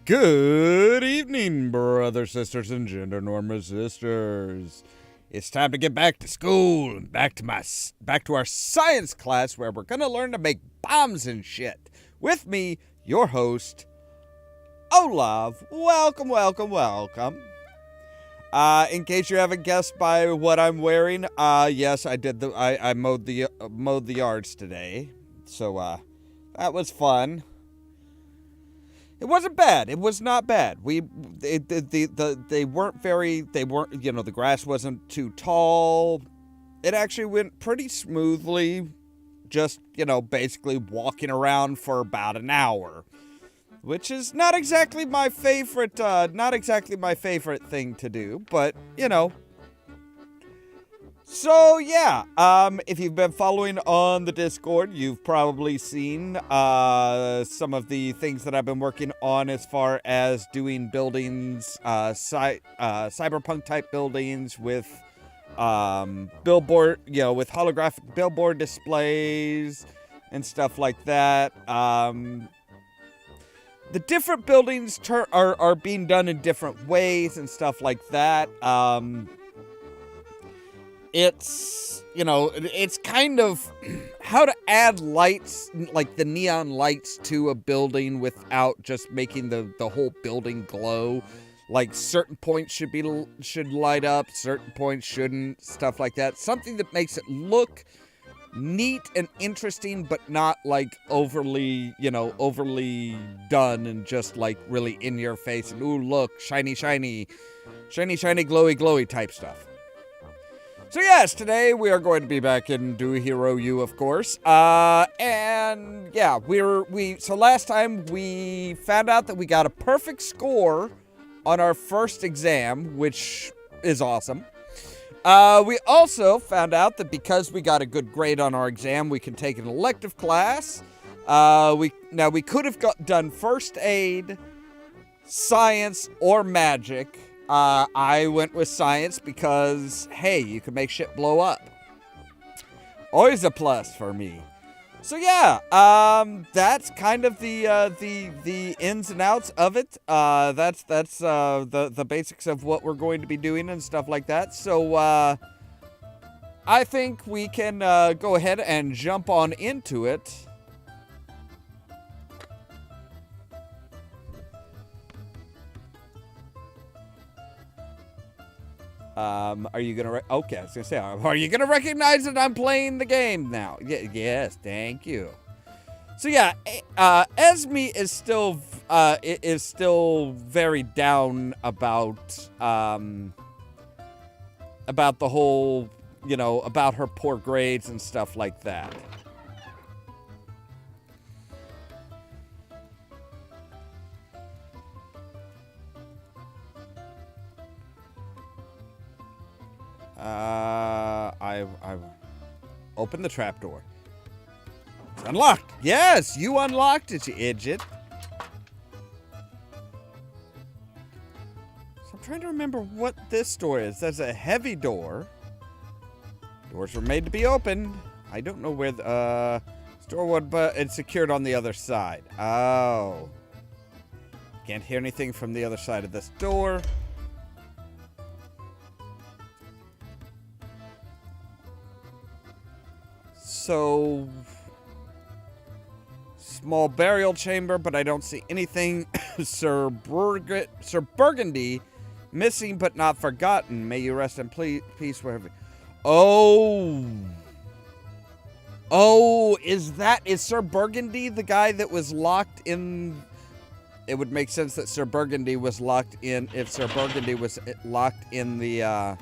Good evening, brothers, sisters, and gender normal sisters. It's time to get back to school and back to our science class where we're gonna learn to make bombs and shit. With me, your host, Ollamh. Welcome, welcome, welcome. In case you haven't guessed by what I'm wearing, yes, I did I mowed the yards today, so that was fun. It wasn't bad. It was not bad. They weren't, the grass wasn't too tall. It actually went pretty smoothly. Just, basically walking around for about an hour, which is not exactly my favorite thing to do, but, So, yeah, if you've been following on the Discord, you've probably seen some of the things that I've been working on as far as doing buildings, cyberpunk-type buildings with billboard, with holographic billboard displays and stuff like that. The different buildings are being done in different ways and stuff like that. It's kind of how to add lights, like the neon lights to a building without just making the whole building glow. Like certain points should light up, certain points shouldn't, stuff like that. Something that makes it look neat and interesting, but not like overly done and just like really in your face and ooh, look, shiny, glowy type stuff. So yes, today we are going to be back in Do Hero U, of course. And yeah, so last time we found out that we got a perfect score on our first exam, which is awesome. We also found out that because we got a good grade on our exam, we can take an elective class. We could have done first aid, science, or magic. I went with science because, hey, you can make shit blow up. Always a plus for me. So yeah, that's kind of the ins and outs of it. That's the basics of what we're going to be doing and stuff like that. So I think we can go ahead and jump on into it. Are you gonna? Okay, I was gonna say, are you gonna recognize that I'm playing the game now? Yes, thank you. So yeah, Esme is still very down about the whole, about her poor grades and stuff like that. I open the trapdoor. It's unlocked. Yes, you unlocked it, you idiot. So I'm trying to remember what this door is. That's a heavy door. Doors were made to be opened. I don't know where the door would, but it's secured on the other side. Oh. Can't hear anything from the other side of this door. So, small burial chamber, but I don't see anything. Sir Burgundy, missing but not forgotten. May you rest in peace wherever. Oh, is Sir Burgundy the guy that was locked in? It would make sense that Sir Burgundy was locked in if Sir Burgundy was locked in the.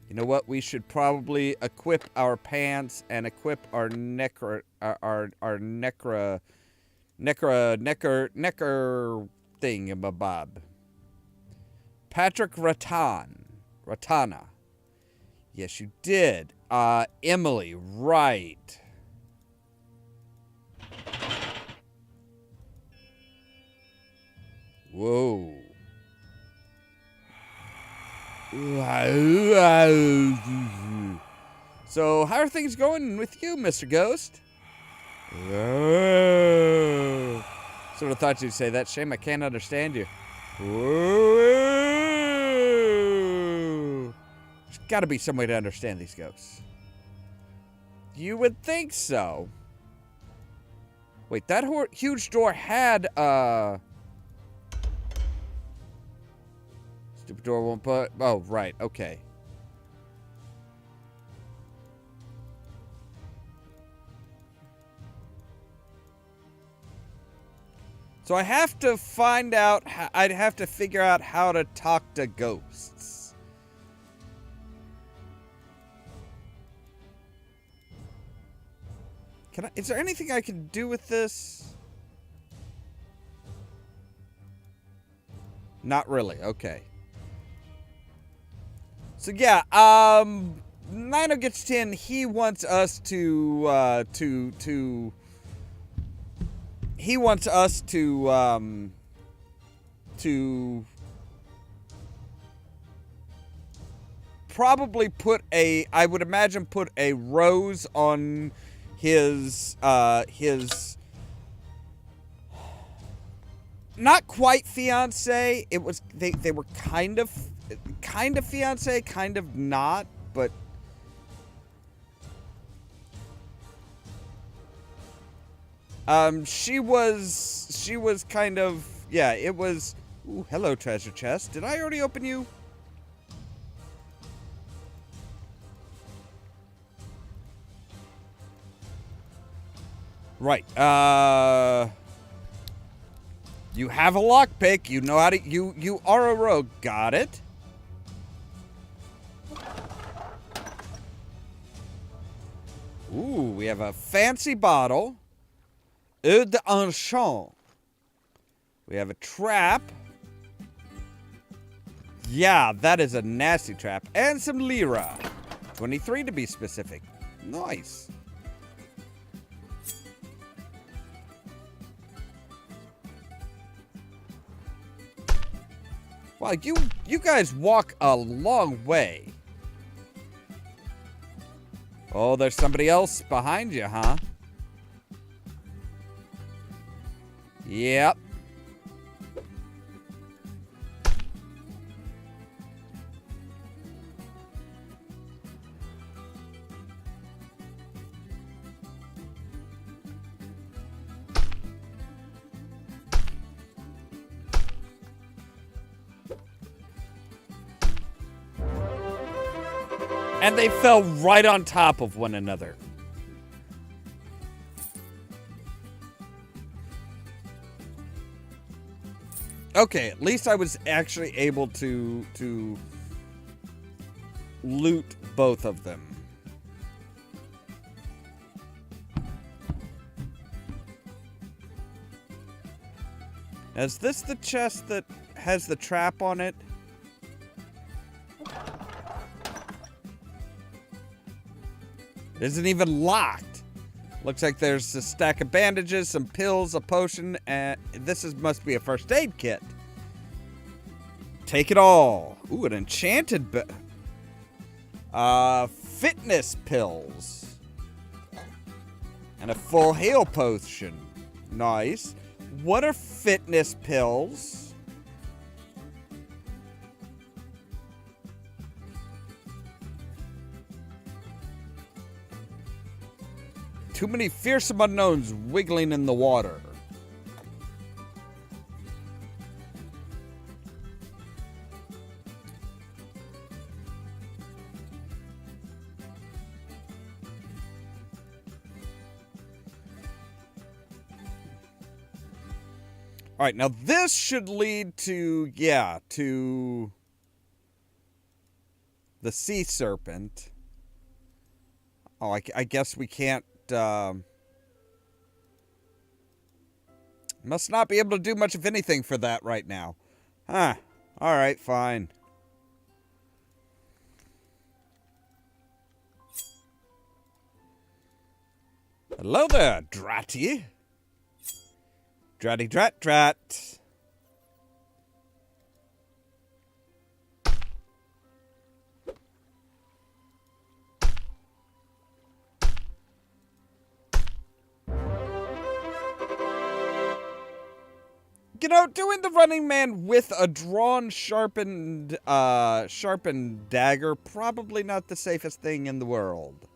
You know what? We should probably equip our pants and equip our necker thingamabob. Patrick Ratana. Yes, you did. Emily, right. Whoa. So, how are things going with you, Mr. Ghost? Whoa. Sort of thought you'd say that. Shame I can't understand you. Whoa. There's got to be some way to understand these ghosts. You would think so. Wait, that huge door had, Stupid door won't put... Oh, right, okay. So I have to find out... I'd have to figure out how to talk to ghosts. Is there anything I can do with this? Not really. Okay. So yeah, Nino gets 10. He wants us to probably put a, I would imagine, put a rose on his not quite fiance. It was, they were kind of fiance, kind of not, but she was kind of, yeah, it was. Ooh, hello, treasure chest. Did I already open you? Right. You have a lockpick. You know how to. You are a rogue. Got it. Ooh, we have a fancy bottle. Eau d'enchant. We have a trap. Yeah, that is a nasty trap. And some lira. 23 to be specific. Nice. Wow, you guys walk a long way. Oh, there's somebody else behind you, huh? Yep. And they fell right on top of one another. Okay, at least I was actually able to loot both of them. Is this the chest that has the trap on it? It isn't even locked. Looks like there's a stack of bandages, some pills, a potion, and must be a first aid kit. Take it all. Ooh, an enchanted fitness pills. And a full heal potion. Nice. What are fitness pills? Too many fearsome unknowns wiggling in the water. All right, now this should lead to, yeah, to the sea serpent. Oh, I guess we can't. Must not be able to do much of anything for that right now. Huh. Alright, fine. Hello there, Dratty. Dratty drat drat. You know, doing the Running Man with a drawn, sharpened dagger, probably not the safest thing in the world.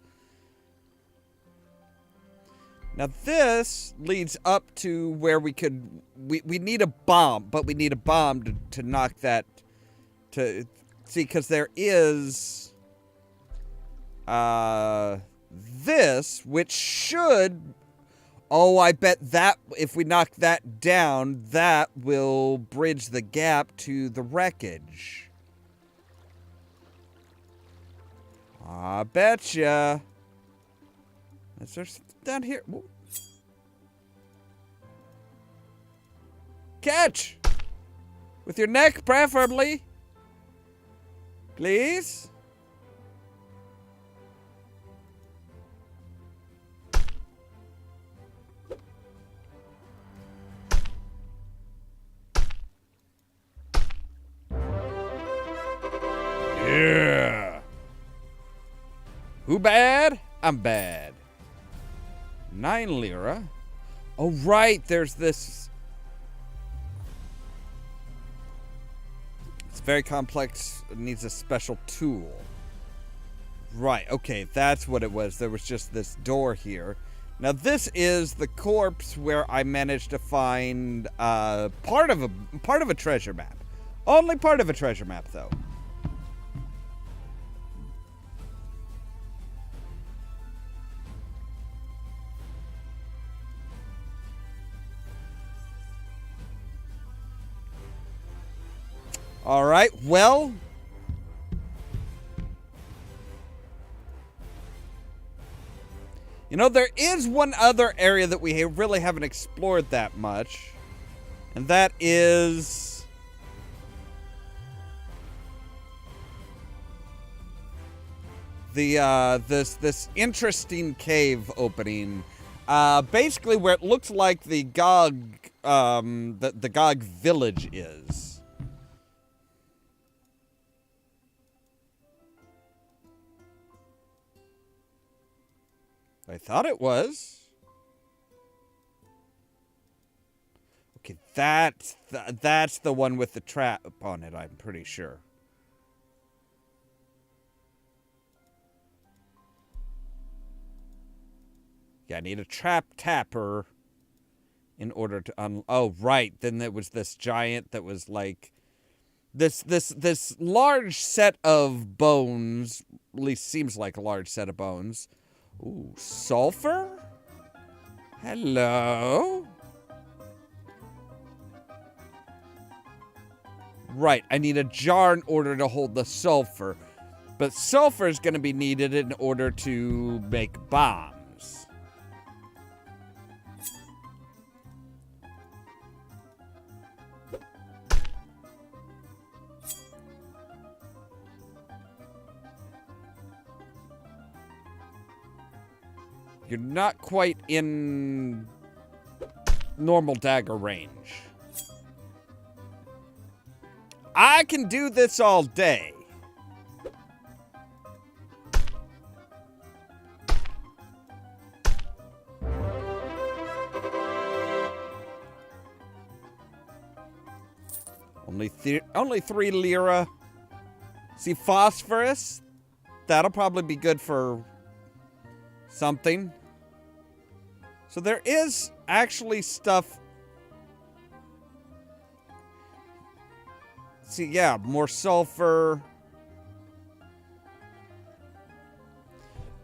Now this leads up to where we could, we need a bomb, but we need a bomb to knock that, to, see, because there is, this, which should, oh, I bet that, if we knock that down, that will bridge the gap to the wreckage. I betcha. Is there something down here? Whoa. Catch! With your neck, preferably. Please? Yeah. Who bad? I'm bad. 9 lira. Oh, right. There's this. It's very complex. It needs a special tool. Right. Okay. That's what it was. There was just this door here. Now, this is the corpse where I managed to find part of a treasure map. Only part of a treasure map, though. All right, well. You know, there is one other area that we really haven't explored that much. And that is the this interesting cave opening. Basically where it looks like the Gog the Gog village is. I thought it was. Okay, that's the one with the trap on it, I'm pretty sure. Yeah, I need a trap tapper in order to oh, right. Then there was this giant that was like this large set of bones, at least seems like a large set of bones. Ooh, sulfur? Hello? Right, I need a jar in order to hold the sulfur. But sulfur is going to be needed in order to make bombs. You're not quite in normal dagger range. I can do this all day. Only 3 lira. See, phosphorus? That'll probably be good for something. So there is actually stuff. See, yeah, more sulfur.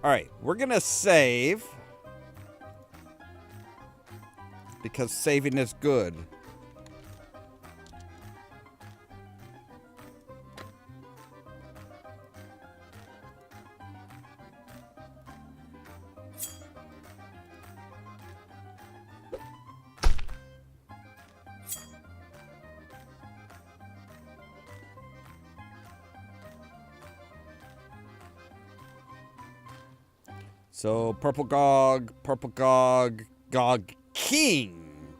All right, we're gonna save because saving is good. So, Purple Gog, Gog King.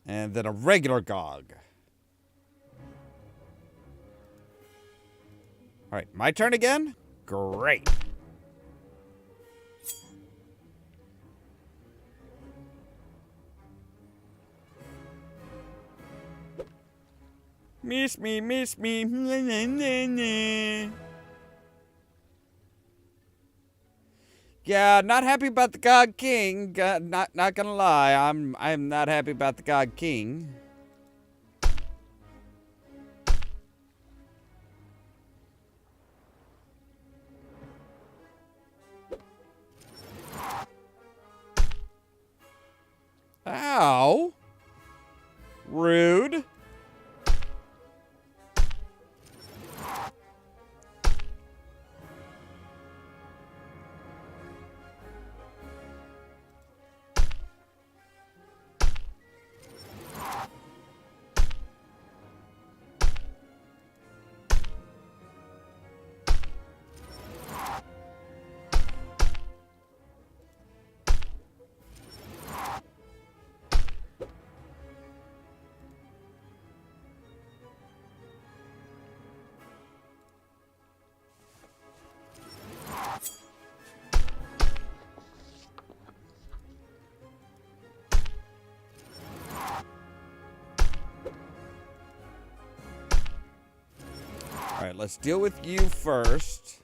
And then a regular Gog. Alright, my turn again? Great. Miss me, miss me. Yeah, not happy about the God King. Not gonna lie, I'm not happy about the God King. Ow. Rude. Alright, let's deal with you first.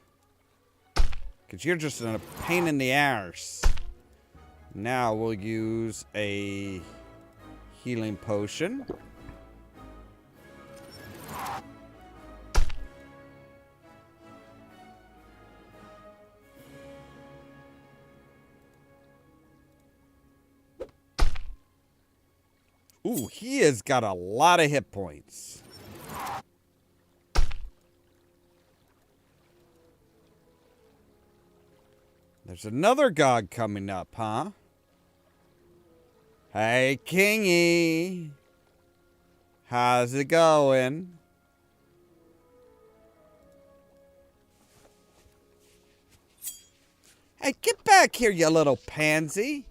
Because you're just a pain in the arse. Now we'll use a healing potion. Ooh, he has got a lot of hit points. There's another god coming up, huh? Hey, Kingy. How's it going? Hey, get back here, you little pansy.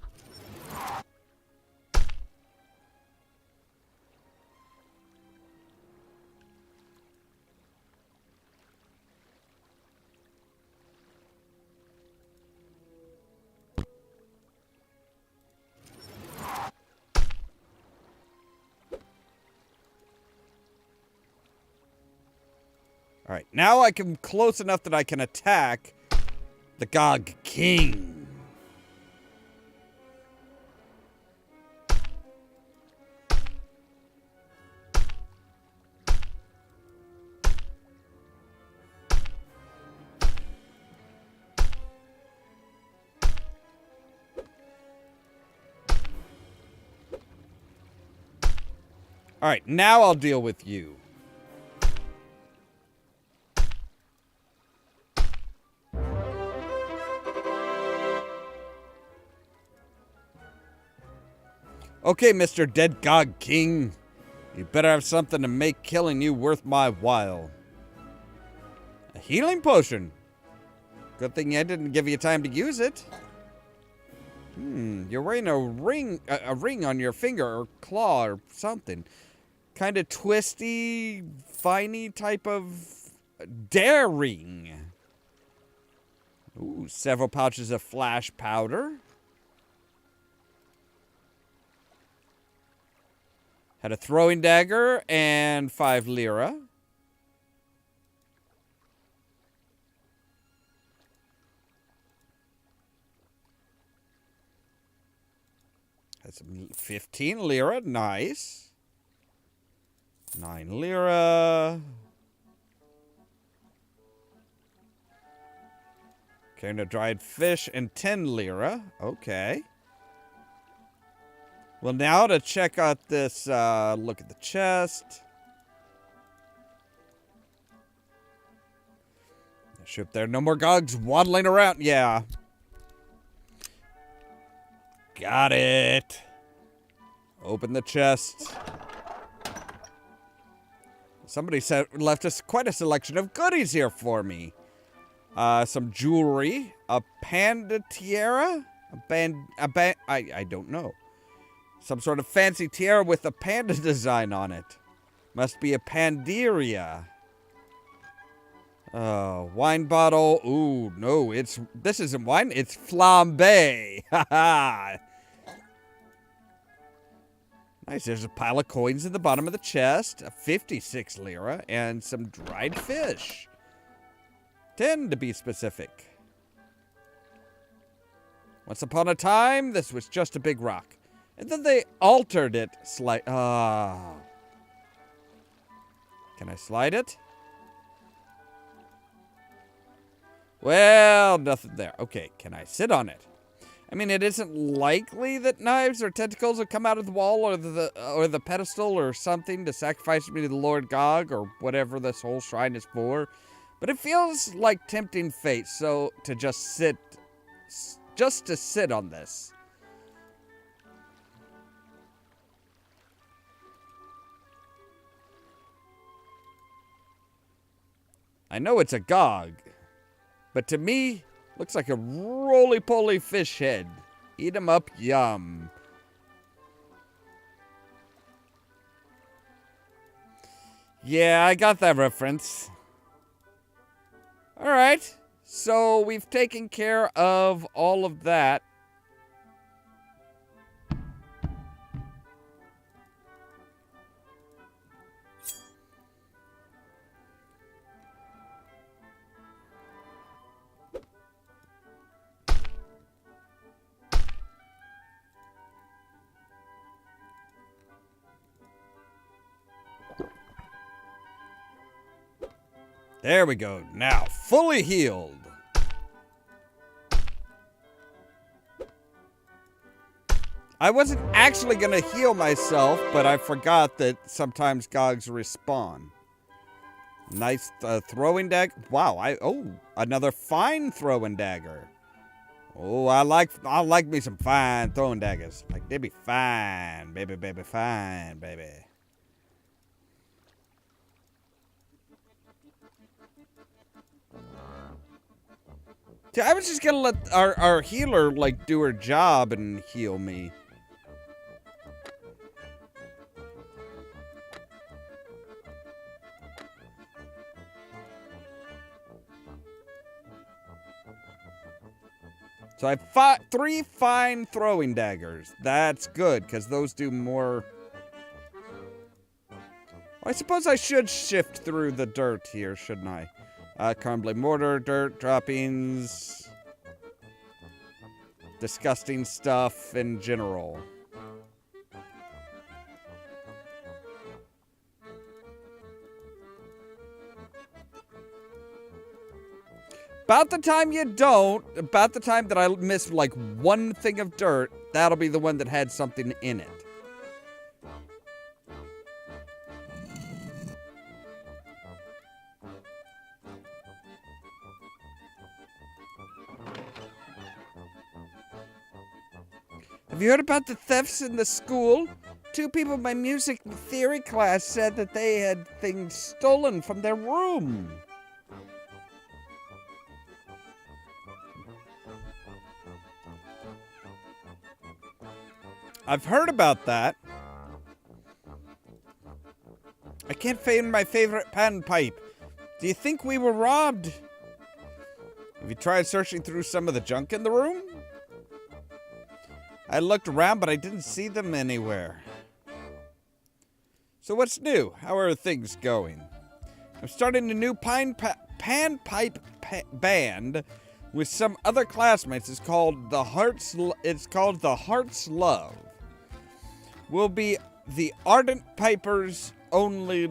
Alright, now I can close enough that I can attack the God King. Alright, now I'll deal with you. Okay, Mr. Dead God King. You better have something to make killing you worth my while. A healing potion. Good thing I didn't give you time to use it. You're wearing a ring on your finger or claw or something. Kind of twisty, viney type of dare ring. Ooh, several pouches of flash powder. Had a throwing dagger and 5 lira. Had some 15 lira, nice. 9 lira. Carrying a dried fish and 10 lira, okay. Well, now to check out this, look at the chest. Ship there. No more gogs waddling around. Yeah. Got it. Open the chest. Somebody left us quite a selection of goodies here for me. Some jewelry. A panda tiara? I don't know. Some sort of fancy tiara with a panda design on it. Must be a panderia. Wine bottle. Ooh, no, this isn't wine, it's flambe. Haha. Nice, there's a pile of coins in the bottom of the chest, a 56 lira, and some dried fish. 10 to be specific. Once upon a time, this was just a big rock. And then they altered it slightly. Can I slide it? Well, nothing there. Okay, can I sit on it? I mean, it isn't likely that knives or tentacles will come out of the wall or the pedestal or something to sacrifice me to the Lord Gog or whatever this whole shrine is for. But it feels like tempting fate, so to just sit on this. I know it's a Gog, but to me, looks like a roly-poly fish head. Eat 'em up, yum. Yeah, I got that reference. Alright, so we've taken care of all of that. There we go. Now, fully healed. I wasn't actually going to heal myself, but I forgot that sometimes Gogs respawn. Nice throwing dagger. Wow, another fine throwing dagger. Oh, I like me some fine throwing daggers. Like, they be fine, baby, fine, baby. I was just gonna let our healer, like, do her job and heal me. So I have 3 fine throwing daggers. That's good, because those do more... I suppose I should shift through the dirt here, shouldn't I? Crumbly mortar, dirt, droppings, disgusting stuff in general. About the time you don't, about the time that I miss like one thing of dirt, that'll be the one that had something in it. Have you heard about the thefts in the school? 2 people in my music theory class said that they had things stolen from their room. I've heard about that. I can't find my favorite panpipe. Do you think we were robbed? Have you tried searching through some of the junk in the room? I looked around, but I didn't see them anywhere. So what's new? How are things going? I'm starting a new panpipe band with some other classmates. It's called the Heart's Love. We'll be the Ardent Pipers Only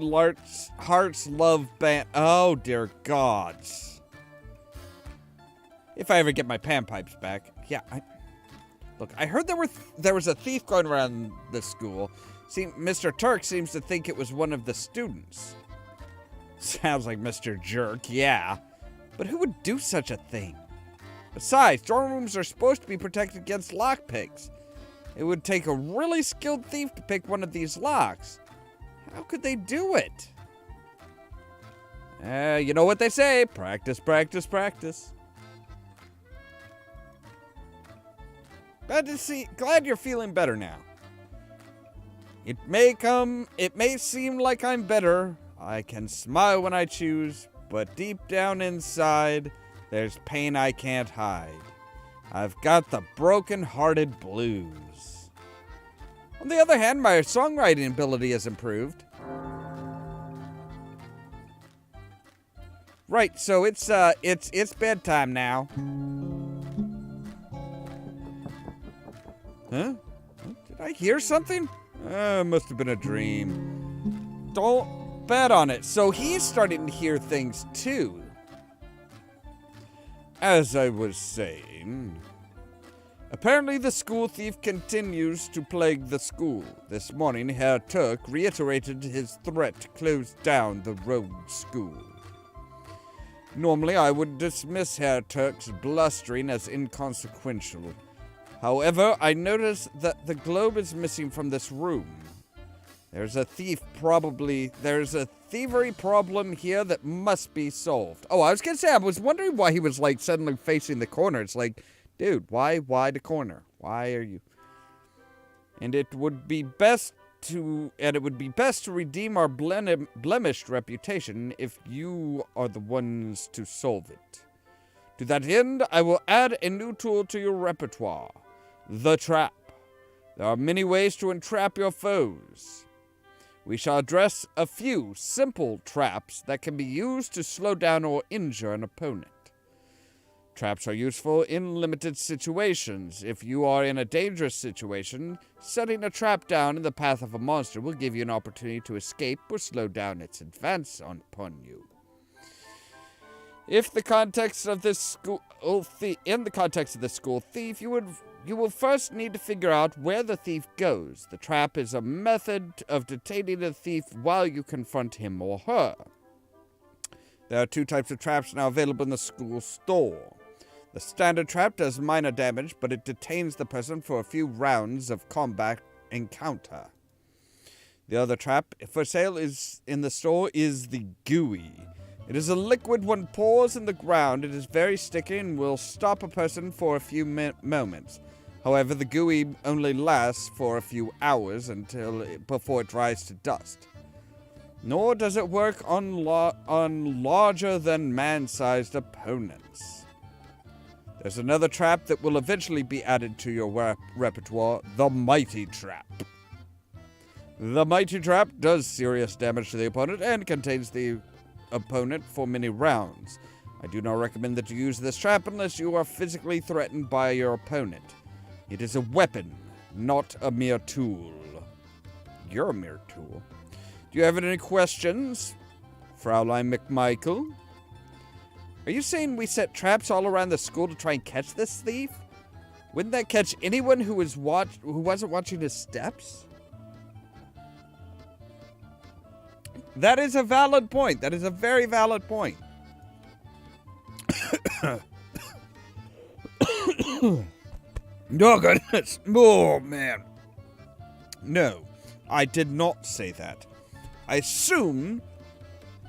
Heart's Love Band. Oh dear gods! If I ever get my panpipes back, yeah. Look, I heard there was a thief going around the school. See, Mr. Turk seems to think it was one of the students. Sounds like Mr. Jerk, yeah. But who would do such a thing? Besides, dorm rooms are supposed to be protected against lockpicks. It would take a really skilled thief to pick one of these locks. How could they do it? You know what they say, practice, practice, practice. Glad you're feeling better now. It may seem like I'm better. I can smile when I choose, but deep down inside, there's pain I can't hide. I've got the broken-hearted blues. On the other hand, my songwriting ability has improved. Right, so it's bedtime now. Huh? Did I hear something? Must have been a dream. Don't bet on it. So he's starting to hear things too. As I was saying, apparently the school thief continues to plague the school. This morning, Herr Turk reiterated his threat to close down the rogue school. Normally, I would dismiss Herr Turk's blustering as inconsequential. However, I notice that the globe is missing from this room. There's a thievery problem here that must be solved. Oh, I was gonna say, I was wondering why he was, like, suddenly facing the corner. It's like, dude, why the corner? Why are you? And it would be best to redeem our blemished reputation if you are the ones to solve it. To that end, I will add a new tool to your repertoire, the trap. There are many ways to entrap your foes. We shall address a few simple traps that can be used to slow down or injure an opponent. Traps are useful in limited situations. If you are in a dangerous situation, setting a trap down in the path of a monster will give you an opportunity to escape or slow down its advance upon you. In the context of this school thief, you will first need to figure out where the thief goes. The trap is a method of detaining the thief while you confront him or her. There are 2 types of traps now available in the school store. The standard trap does minor damage, but it detains the person for a few rounds of combat encounter. The other trap for sale in the store is the gooey. It is a liquid when pours in the ground. It is very sticky and will stop a person for a few moments. However, the gooey only lasts for a few hours before it dries to dust. Nor does it work on larger than man-sized opponents. There's another trap that will eventually be added to your repertoire, the Mighty Trap. The Mighty Trap does serious damage to the opponent and contains the opponent for many rounds. I do not recommend that you use this trap unless you are physically threatened by your opponent. It is a weapon, not a mere tool. You're a mere tool. Do you have any questions, Fraulein McMichael? Are you saying we set traps all around the school to try and catch this thief? Wouldn't that catch anyone who wasn't watching his steps? That is a valid point. That is a very valid point. Oh, goodness. Oh, man. No, I did not say that. I assume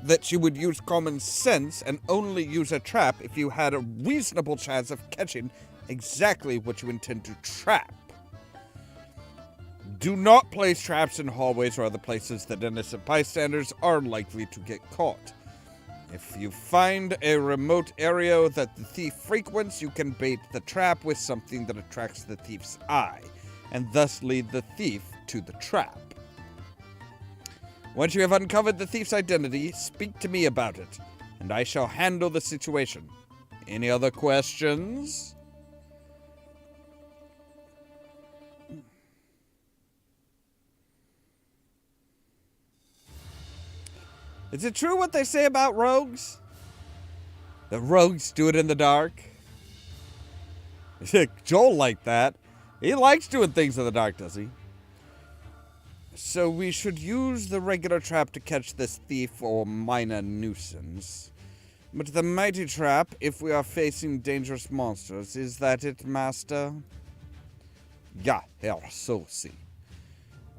that you would use common sense and only use a trap if you had a reasonable chance of catching exactly what you intend to trap. Do not place traps in hallways or other places that innocent bystanders are likely to get caught. If you find a remote area that the thief frequents, you can bait the trap with something that attracts the thief's eye, and thus lead the thief to the trap. Once you have uncovered the thief's identity, speak to me about it, and I shall handle the situation. Any other questions? Is it true what they say about rogues? The rogues do it in the dark? Joel liked that. He likes doing things in the dark, does he? So we should use the regular trap to catch this thief or minor nuisance. But the mighty trap, if we are facing dangerous monsters, is that it, Master? Ja, Herr Sosi.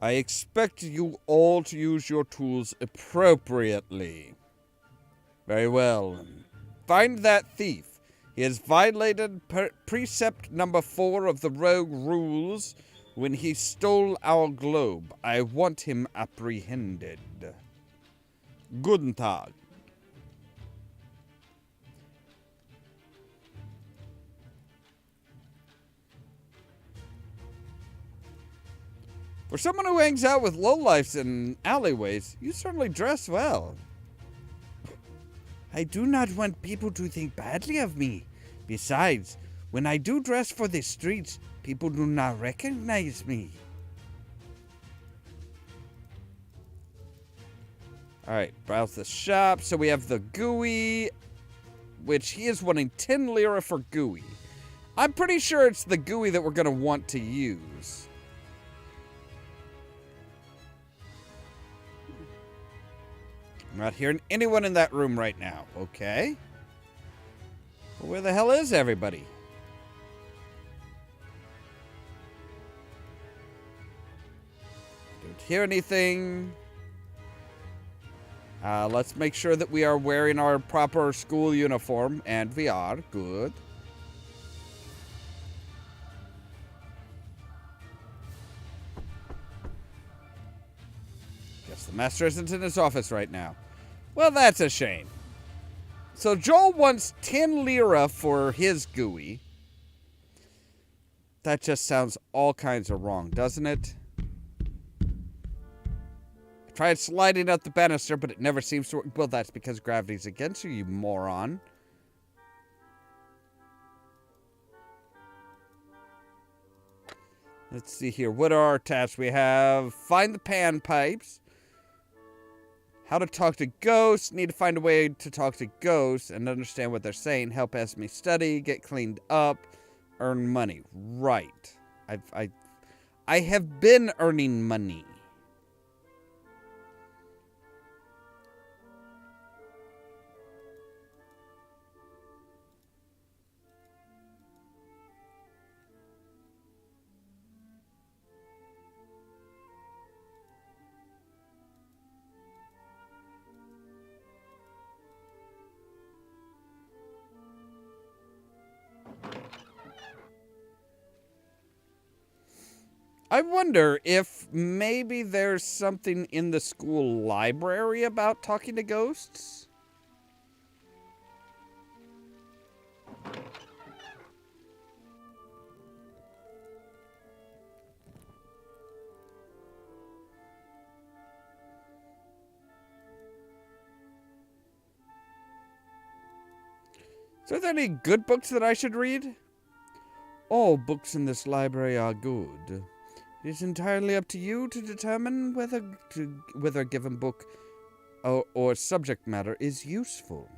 I expect you all to use your tools appropriately. Very well. Find that thief. He has violated precept number 4 of the rogue rules when he stole our globe. I want him apprehended. Guten Tag. For someone who hangs out with lowlifes in alleyways, you certainly dress well. I do not want people to think badly of me. Besides, when I do dress for the streets, people do not recognize me. Alright, browse the shop. So we have the gooey, which he is wanting 10 lira for gooey. I'm pretty sure it's the gooey that we're going to want to use. I'm not hearing anyone in that room right now. Okay. Well, where the hell is everybody? Don't hear anything. Let's make sure that we are wearing our proper school uniform, and we are. Good. Guess the master isn't in his office right now. Well, that's a shame. So Joel wants 10 lira for his gooey. That just sounds all kinds of wrong, doesn't it? Tried sliding up the banister, but it never seems to work. Well, that's because gravity's against you, you moron. Let's see here. What are our tasks? We have find the pan pipes. How to talk to ghosts. Need to find a way to talk to ghosts and understand what they're saying. Help Esme study. Get cleaned up. Earn money. Right. I have been earning money. I wonder if maybe there's something in the school library about talking to ghosts? So are there any good books that I should read? All books in this library are good. It is entirely up to you to determine whether a given book or subject matter is useful.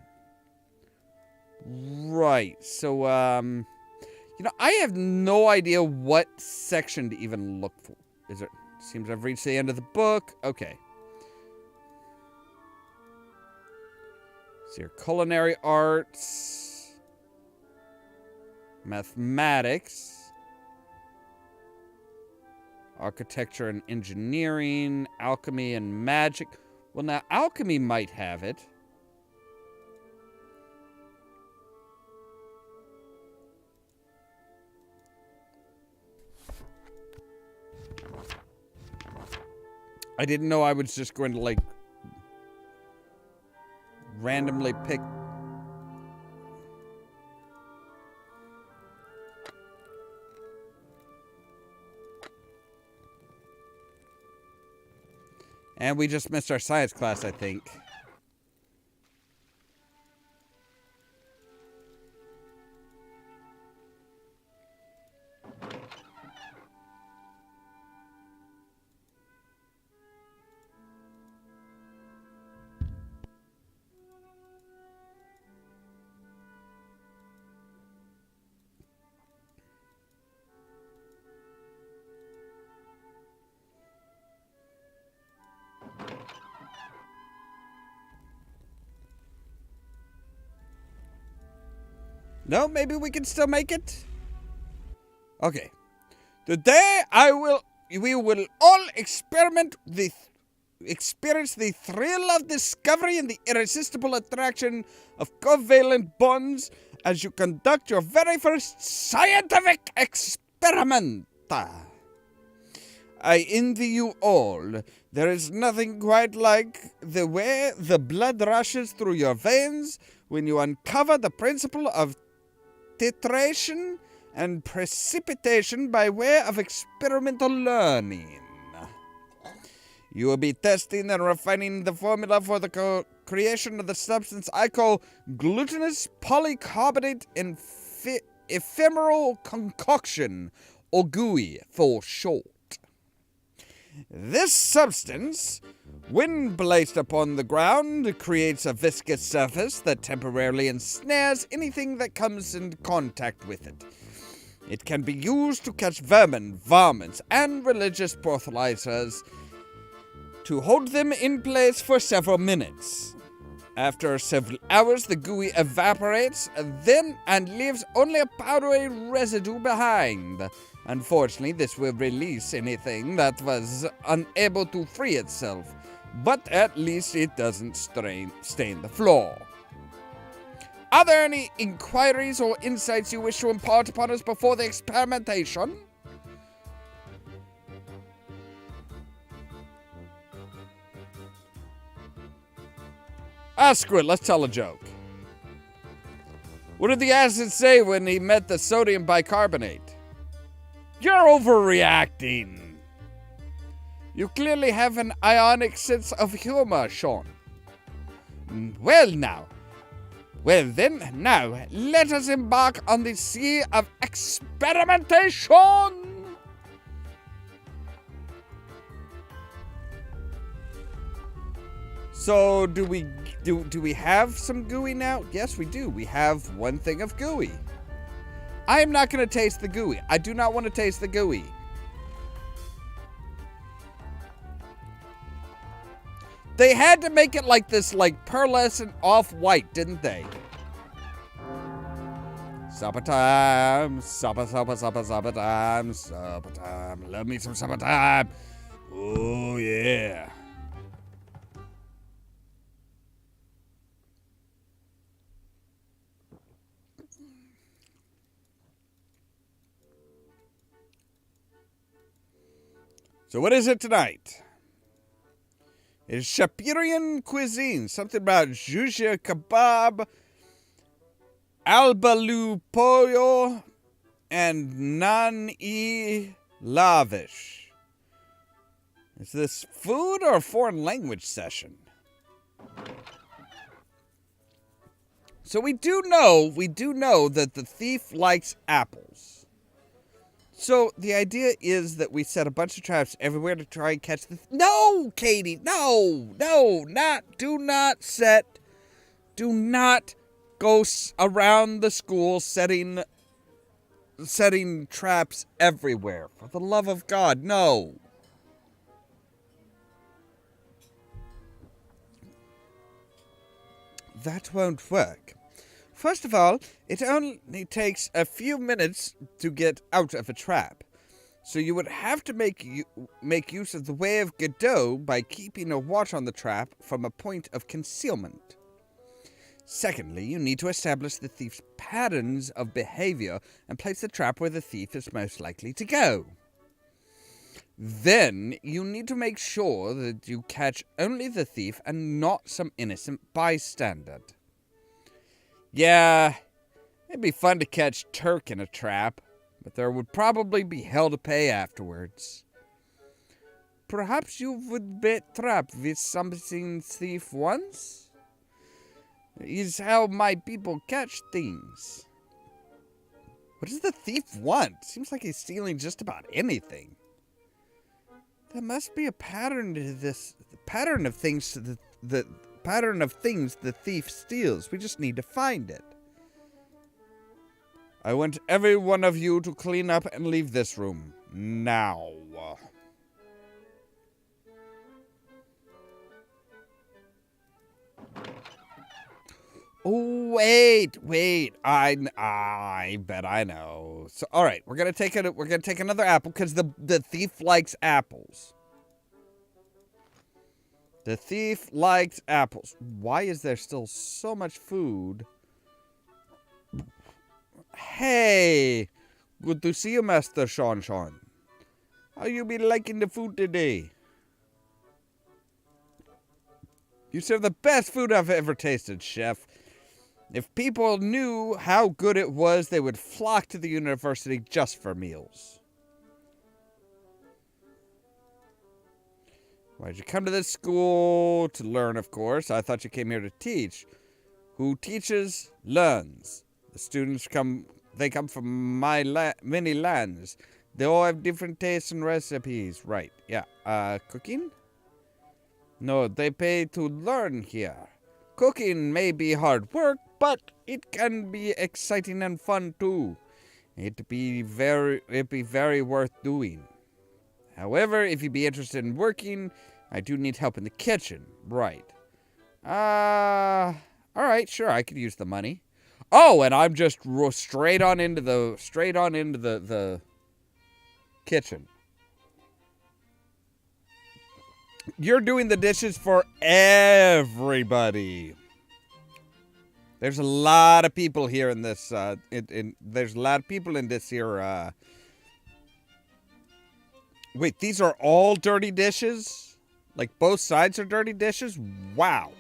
Right. So, you know, I have no idea what section to even look for. Is it? Seems I've reached the end of the book. Okay. So your culinary arts, mathematics, architecture and engineering, alchemy and magic. Well, now, alchemy might have it. I didn't know I was just going to, like, randomly pick... And we just missed our science class, I think. No, maybe we can still make it. Okay. Today we will all experience the thrill of discovery and the irresistible attraction of covalent bonds as you conduct your very first scientific experiment. I envy you all. There is nothing quite like the way the blood rushes through your veins when you uncover the principle of titration and precipitation by way of experimental learning. You will be testing and refining the formula for the creation of the substance I call glutinous polycarbonate ephemeral concoction, or GUI for short. This substance, when placed upon the ground, creates a viscous surface that temporarily ensnares anything that comes in contact with it. It can be used to catch vermin, varmints, and religious proselyters, to hold them in place for several minutes. After several hours, the GUI evaporates and leaves only a powdery residue behind. Unfortunately, this will release anything that was unable to free itself, but at least it doesn't stain the floor. Are there any inquiries or insights you wish to impart upon us before the experimentation? Screw it, let's tell a joke. What did the acid say when he met the sodium bicarbonate? You're overreacting. You clearly have an ionic sense of humor, Sean. Well, now, let us embark on the sea of experimentation! So, do we have some GUI now? Yes, we do. We have one thing of GUI. I am not going to taste the GUI. I do not want to taste the GUI. They had to make it like this, like pearlescent off-white, didn't they? Supper time, supper time, supper time. Love me some supper time. Oh, yeah. So what is it tonight? It's Shapirian cuisine. Something about zhuzh kebab, albalu pollo, and naan-e lavish. Is this food or a foreign language session? So we do know that the thief likes apples. So the idea is that we set a bunch of traps everywhere to try and catch the No, Katie, no, do not go around the school setting traps everywhere. For the love of God, no. That won't work. First of all, it only takes a few minutes to get out of a trap. So you would have to make use of the way of Godot by keeping a watch on the trap from a point of concealment. Secondly, you need to establish the thief's patterns of behavior and place the trap where the thief is most likely to go. Then, you need to make sure that you catch only the thief and not some innocent bystander. Yeah, it'd be fun to catch Turk in a trap, but there would probably be hell to pay afterwards. Perhaps you would be trapped with something thief once? Is how my people catch things. What does the thief want? Seems like he's stealing just about anything. There must be a pattern to this. The pattern of things the pattern of things the thief steals. We just need to find it. I want every one of you to clean up and leave this room. Now. Oh, wait. I bet I know. So, all right, we're gonna take another apple because the thief likes apples. The thief likes apples. Why is there still so much food? Hey, good to see you, Master Sean. How you been liking the food today? You serve the best food I've ever tasted, Chef. If people knew how good it was, they would flock to the university just for meals. Why'd you come to this school? To learn, of course. I thought you came here to teach. Who teaches, learns. The students come from many lands. They all have different tastes and recipes. Right, yeah. Cooking? No, they pay to learn here. Cooking may be hard work, but it can be exciting and fun too. It'd be very worth doing. However, if you'd be interested in working, I do need help in the kitchen. Right. Alright, sure, I could use the money. Oh, and I'm just straight on into the kitchen. You're doing the dishes for everybody. There's a lot of people here in this, there's a lot of people in this here, Wait, these are all dirty dishes? Like, both sides are dirty dishes? Wow.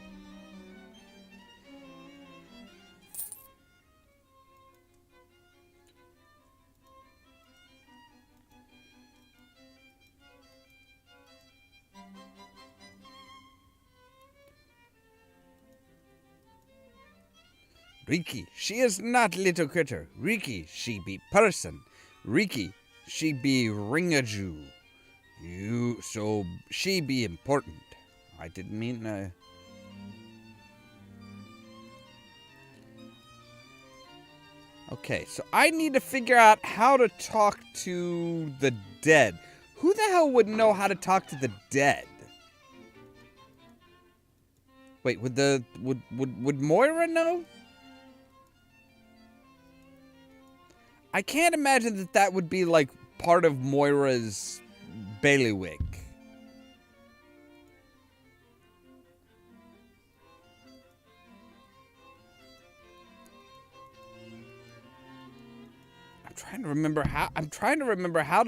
Riki, she is not little critter. Riki, she be person. Riki, she be ringaju. So she be important. I didn't mean, Okay, so I need to figure out how to talk to the dead. Who the hell would know how to talk to the dead? Wait, would Moira know? I can't imagine that would be, like, part of Moira's bailiwick. I'm trying to remember how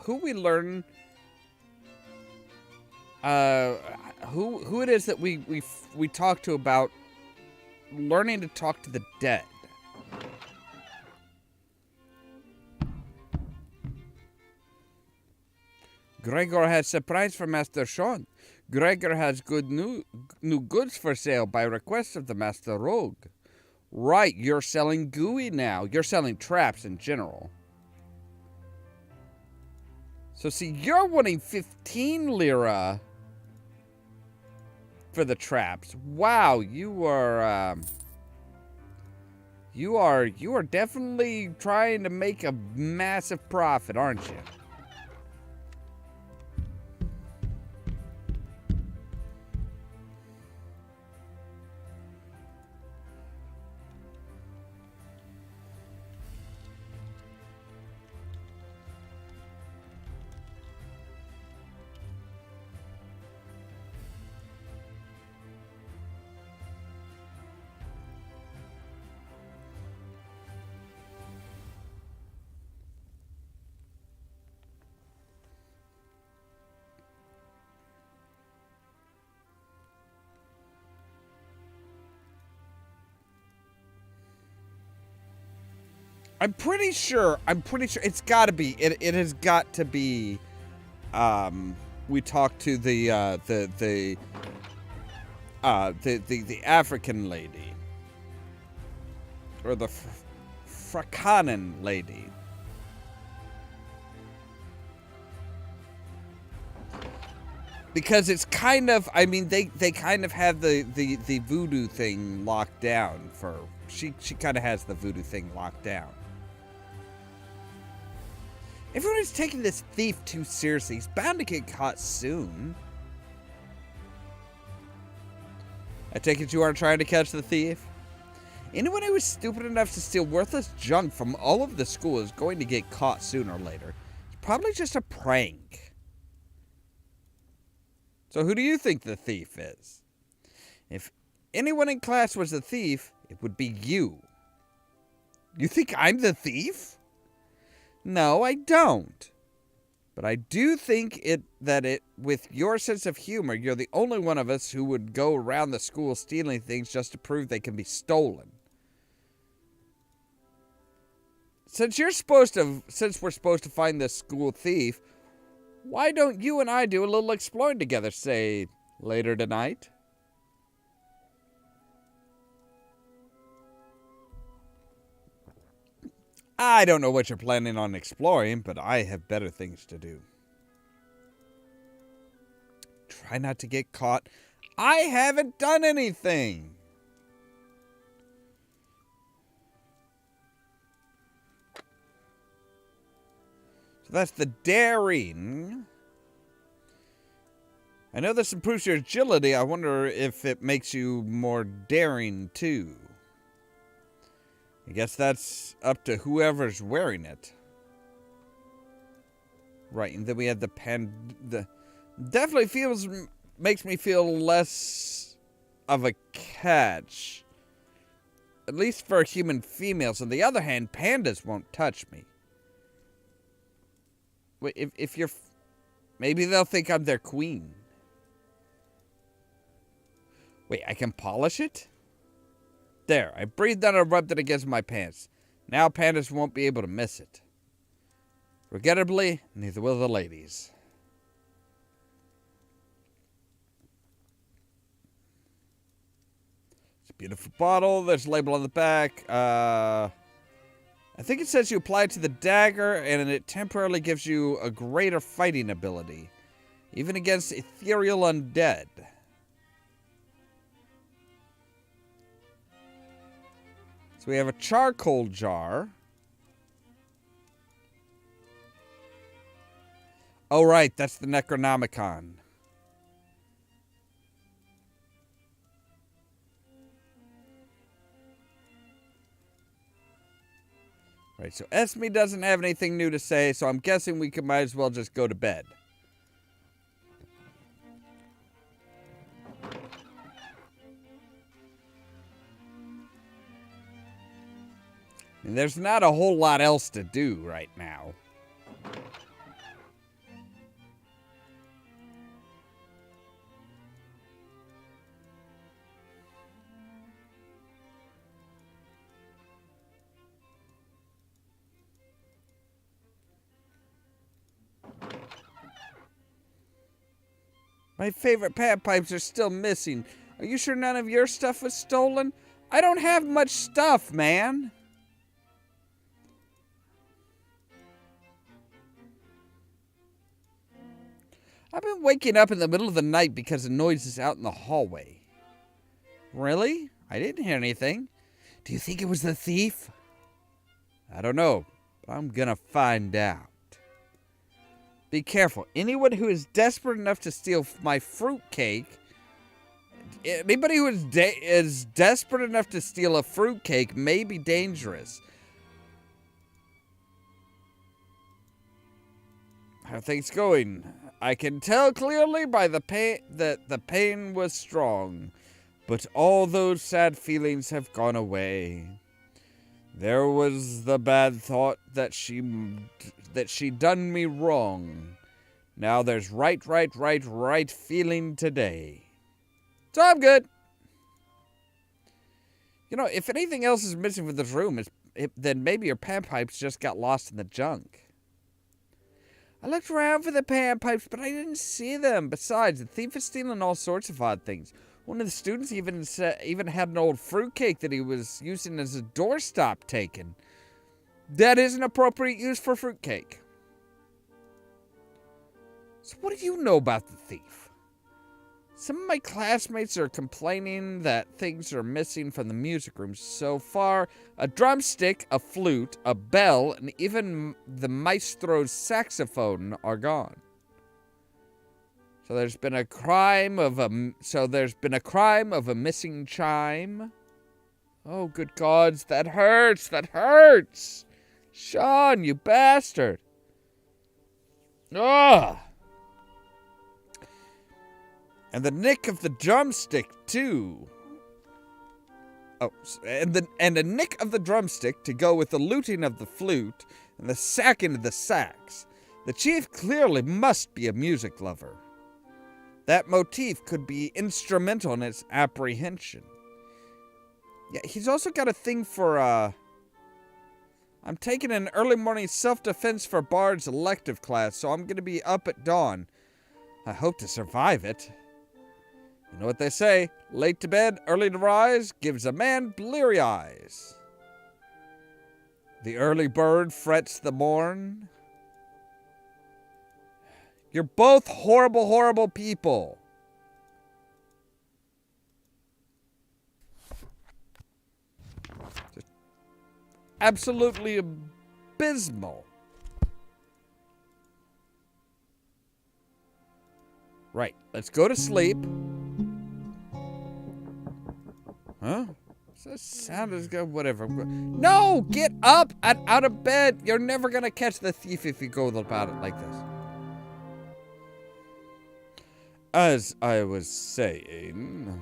who we learn, who it is that we talk to about learning to talk to the dead. Gregor has surprise for Master Sean. Gregor has good new goods for sale by request of the Master Rogue. Right, you're selling gooey now. You're selling traps in general. So see, you're wanting 15 lira for the traps. Wow, you are definitely trying to make a massive profit, aren't you? I'm pretty sure it's gotta be, it has got to be, we talked to the African lady. Or the Frakanen lady. Because it's kind of, I mean, they kind of have the voodoo thing locked down for, she kind of has the voodoo thing locked down. Everyone is taking this thief too seriously. He's bound to get caught soon. I take it you aren't trying to catch the thief? Anyone who is stupid enough to steal worthless junk from all of the school is going to get caught sooner or later. It's probably just a prank. So who do you think the thief is? If anyone in class was the thief, it would be you. You think I'm the thief? No, I don't. But I do think that with your sense of humor, you're the only one of us who would go around the school stealing things just to prove they can be stolen. Since we're supposed to find the school thief, Why don't you and I do a little exploring together, say, later tonight? I don't know what you're planning on exploring, but I have better things to do. Try not to get caught. I haven't done anything. So that's the daring. I know this improves your agility. I wonder if it makes you more daring, too. I guess that's up to whoever's wearing it. Right, and then we had the definitely makes me feel less of a catch. At least for human females. On the other hand, pandas won't touch me. Wait, if you're... Maybe they'll think I'm their queen. Wait, I can polish it? There, I breathed on it and rubbed it against my pants. Now pandas won't be able to miss it. Regrettably, neither will the ladies. It's a beautiful bottle. There's a label on the back. I think it says you apply it to the dagger, and it temporarily gives you a greater fighting ability, even against ethereal undead. So we have a charcoal jar. Oh, right, that's the Necronomicon. Right, so Esme doesn't have anything new to say, so I'm guessing we might as well just go to bed. And there's not a whole lot else to do right now. My favorite panpipes are still missing. Are you sure none of your stuff was stolen? I don't have much stuff, man. I've been waking up in the middle of the night because of noises out in the hallway. Really? I didn't hear anything. Do you think it was the thief? I don't know, but I'm gonna find out. Be careful. Anyone who is desperate enough to steal my fruitcake... Anybody who is desperate enough to steal a fruitcake may be dangerous. How are things going? I can tell clearly by the pain that the pain was strong, but all those sad feelings have gone away. There was the bad thought that she done me wrong. Now there's right feeling today. So I'm good. You know, if anything else is missing from this room, then maybe your panpipes just got lost in the junk. I looked around for the panpipes, but I didn't see them. Besides, the thief is stealing all sorts of odd things. One of the students even had an old fruitcake that he was using as a doorstop taken. That is an appropriate use for fruitcake. So what do you know about the thief? Some of my classmates are complaining that things are missing from the music room so far. A drumstick, a flute, a bell, and even the maestro's saxophone are gone. So there's been a crime of a missing chime. Oh, good gods, that hurts. That hurts. Sean, you bastard. Ugh. And the nick of the drumstick, too. Oh, and a nick of the drumstick to go with the looting of the flute and the sacking of the sax. The chief clearly must be a music lover. That motif could be instrumental in its apprehension. Yeah, he's also got a thing for, I I'm taking an early morning self-defense for Bard's elective class, so I'm gonna be up at dawn. I hope to survive it. You know what they say, late to bed, early to rise, gives a man bleary eyes. The early bird frets the morn. You're both horrible, horrible people. Just absolutely abysmal. Right, let's go to sleep. Huh? That sound is good, whatever. No! Get up and out of bed! You're never gonna catch the thief if you go about it like this. As I was saying,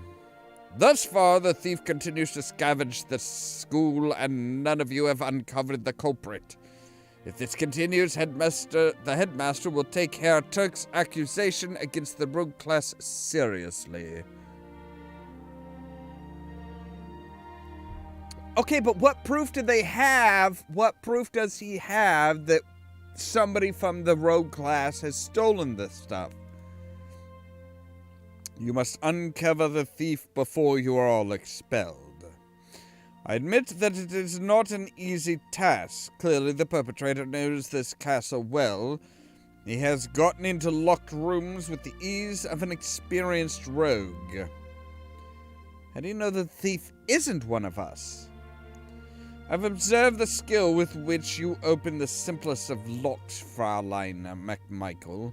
thus far the thief continues to scavenge the school and none of you have uncovered the culprit. If this continues, the headmaster will take Herr Turk's accusation against the rogue class seriously. Okay, but what proof do they have? What proof does he have that somebody from the rogue class has stolen this stuff? You must uncover the thief before you are all expelled. I admit that it is not an easy task. Clearly the perpetrator knows this castle well. He has gotten into locked rooms with the ease of an experienced rogue. How do you know the thief isn't one of us? I've observed the skill with which you open the simplest of locks, Fraulein McMichael.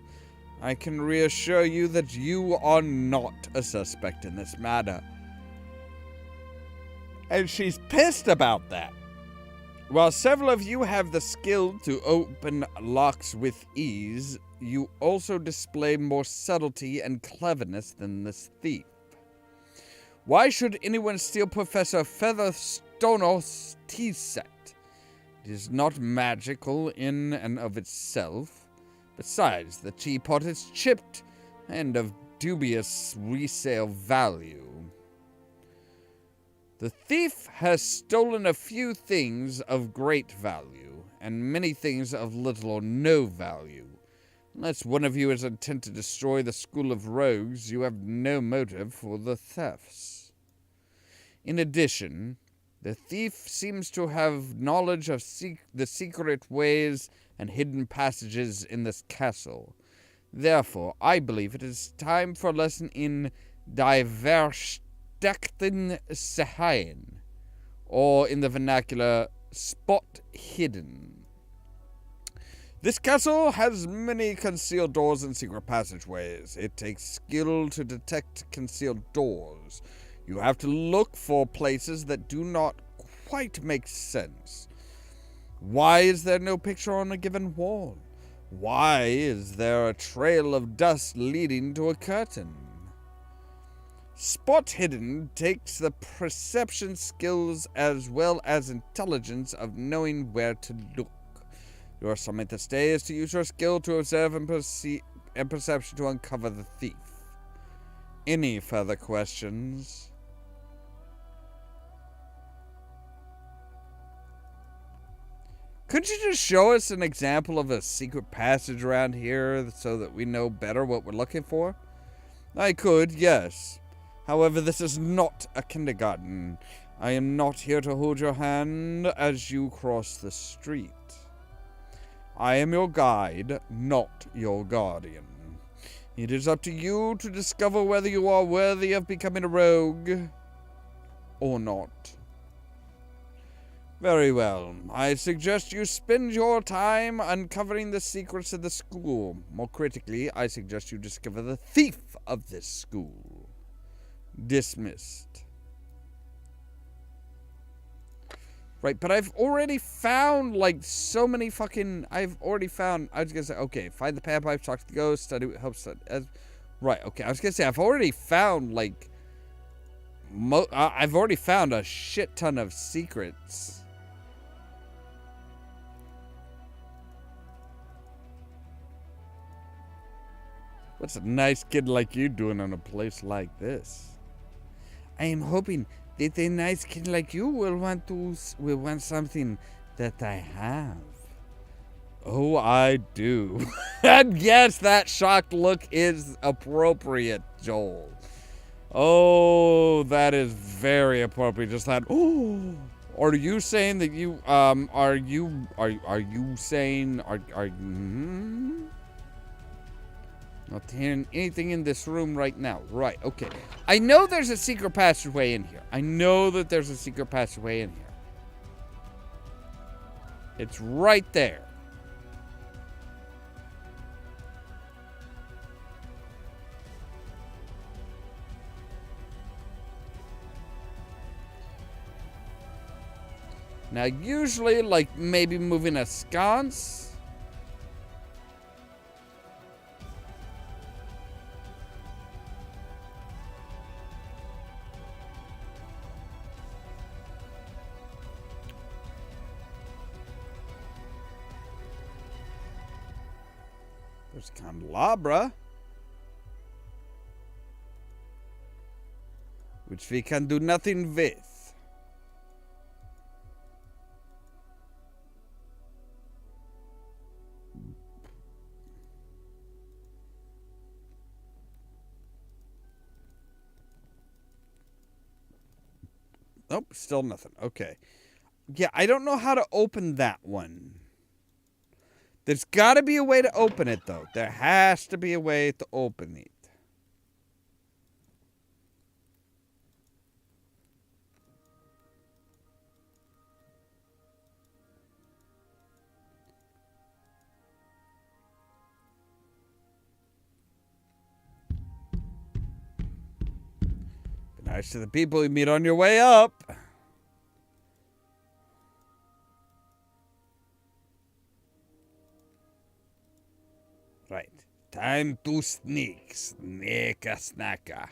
I can reassure you that you are not a suspect in this matter. And she's pissed about that. While several of you have the skill to open locks with ease, you also display more subtlety and cleverness than this thief. Why should anyone steal Professor Featherstone's tea set? It is not magical in and of itself. Besides, the teapot is chipped and of dubious resale value. The thief has stolen a few things of great value, and many things of little or no value. Unless one of you is intent to destroy the school of rogues, you have no motive for the thefts. In addition, the thief seems to have knowledge of the secret ways and hidden passages in this castle. Therefore, I believe it is time for a lesson in Diverstechten Seheien, or in the vernacular, spot hidden. This castle has many concealed doors and secret passageways. It takes skill to detect concealed doors. You have to look for places that do not quite make sense. Why is there no picture on a given wall? Why is there a trail of dust leading to a curtain? Spot hidden takes the perception skills as well as intelligence of knowing where to look. Your assignment this day is to use your skill to observe and perception to uncover the thief. Any further questions? Could you just show us an example of a secret passage around here so that we know better what we're looking for? I could, yes. However, this is not a kindergarten. I am not here to hold your hand as you cross the street. I am your guide, not your guardian. It is up to you to discover whether you are worthy of becoming a rogue or not. Very well. I suggest you spend your time uncovering the secrets of the school. More critically, I suggest you discover the thief of this school. Dismissed. Right, but I've already found, like, so many fucking... I was gonna say, okay, find the panpipes, talk to the ghost, study what helps... right, okay, I was gonna say, I've already found, like... I've already found a shit ton of secrets. What's a nice kid like you doing in a place like this? I am hoping that a nice kid like you will want something that I have. Oh, I do. And yes, that shocked look is appropriate, Joel. Oh, that is very appropriate. Just that. Oh, are you saying that you are you saying are you? Not hearing anything in this room right now. Right. Okay. I know there's a secret passageway in here. I know that there's a secret passageway in here. It's right there. Now, usually, like, maybe moving a sconce. There's candelabra, which we can do nothing with. Nope, still nothing. Okay. Yeah, I don't know how to open that one. There's got to be a way to open it, though. There has to be a way to open it. Be nice to the people you meet on your way up. Right. Time to sneak. Snacka.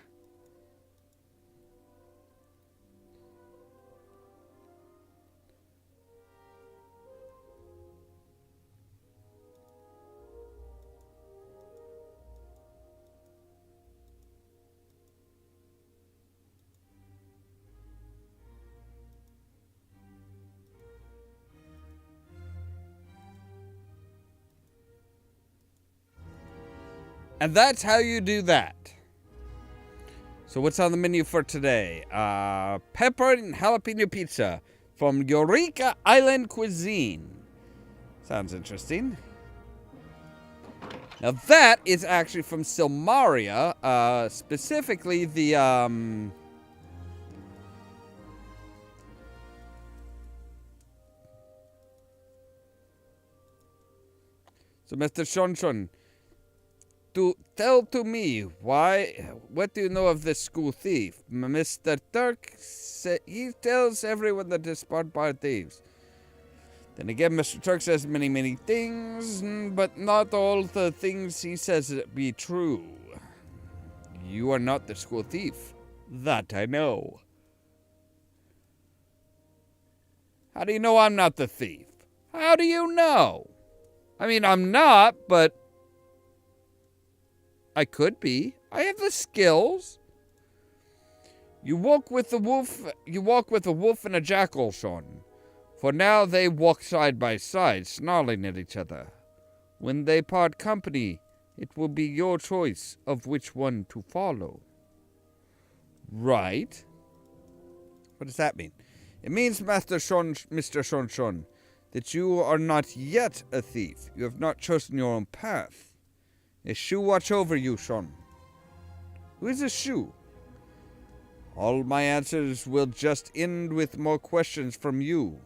And that's how you do that. So what's on the menu for today? Pepper and jalapeno pizza from Eureka Island Cuisine. Sounds interesting. Now that is actually from Silmaria, specifically the So Mr. Shonshon, tell to me what do you know of this school thief? Mr. Turk, he tells everyone that is spot by thieves. Then again, Mr. Turk says many things, but not all the things he says be true. You are not the school thief. That I know. How do you know I'm not the thief? How do you know? I mean, I'm not, but I could be. I have the skills. You walk with a wolf and a jackal, Sean. For now they walk side by side, snarling at each other. When they part company, it will be your choice of which one to follow. Right? What does that mean? It means, Mr. Shonshon, that you are not yet a thief. You have not chosen your own path. A shoe watch over you, Shon. Who is a shoe? All my answers will just end with more questions from you.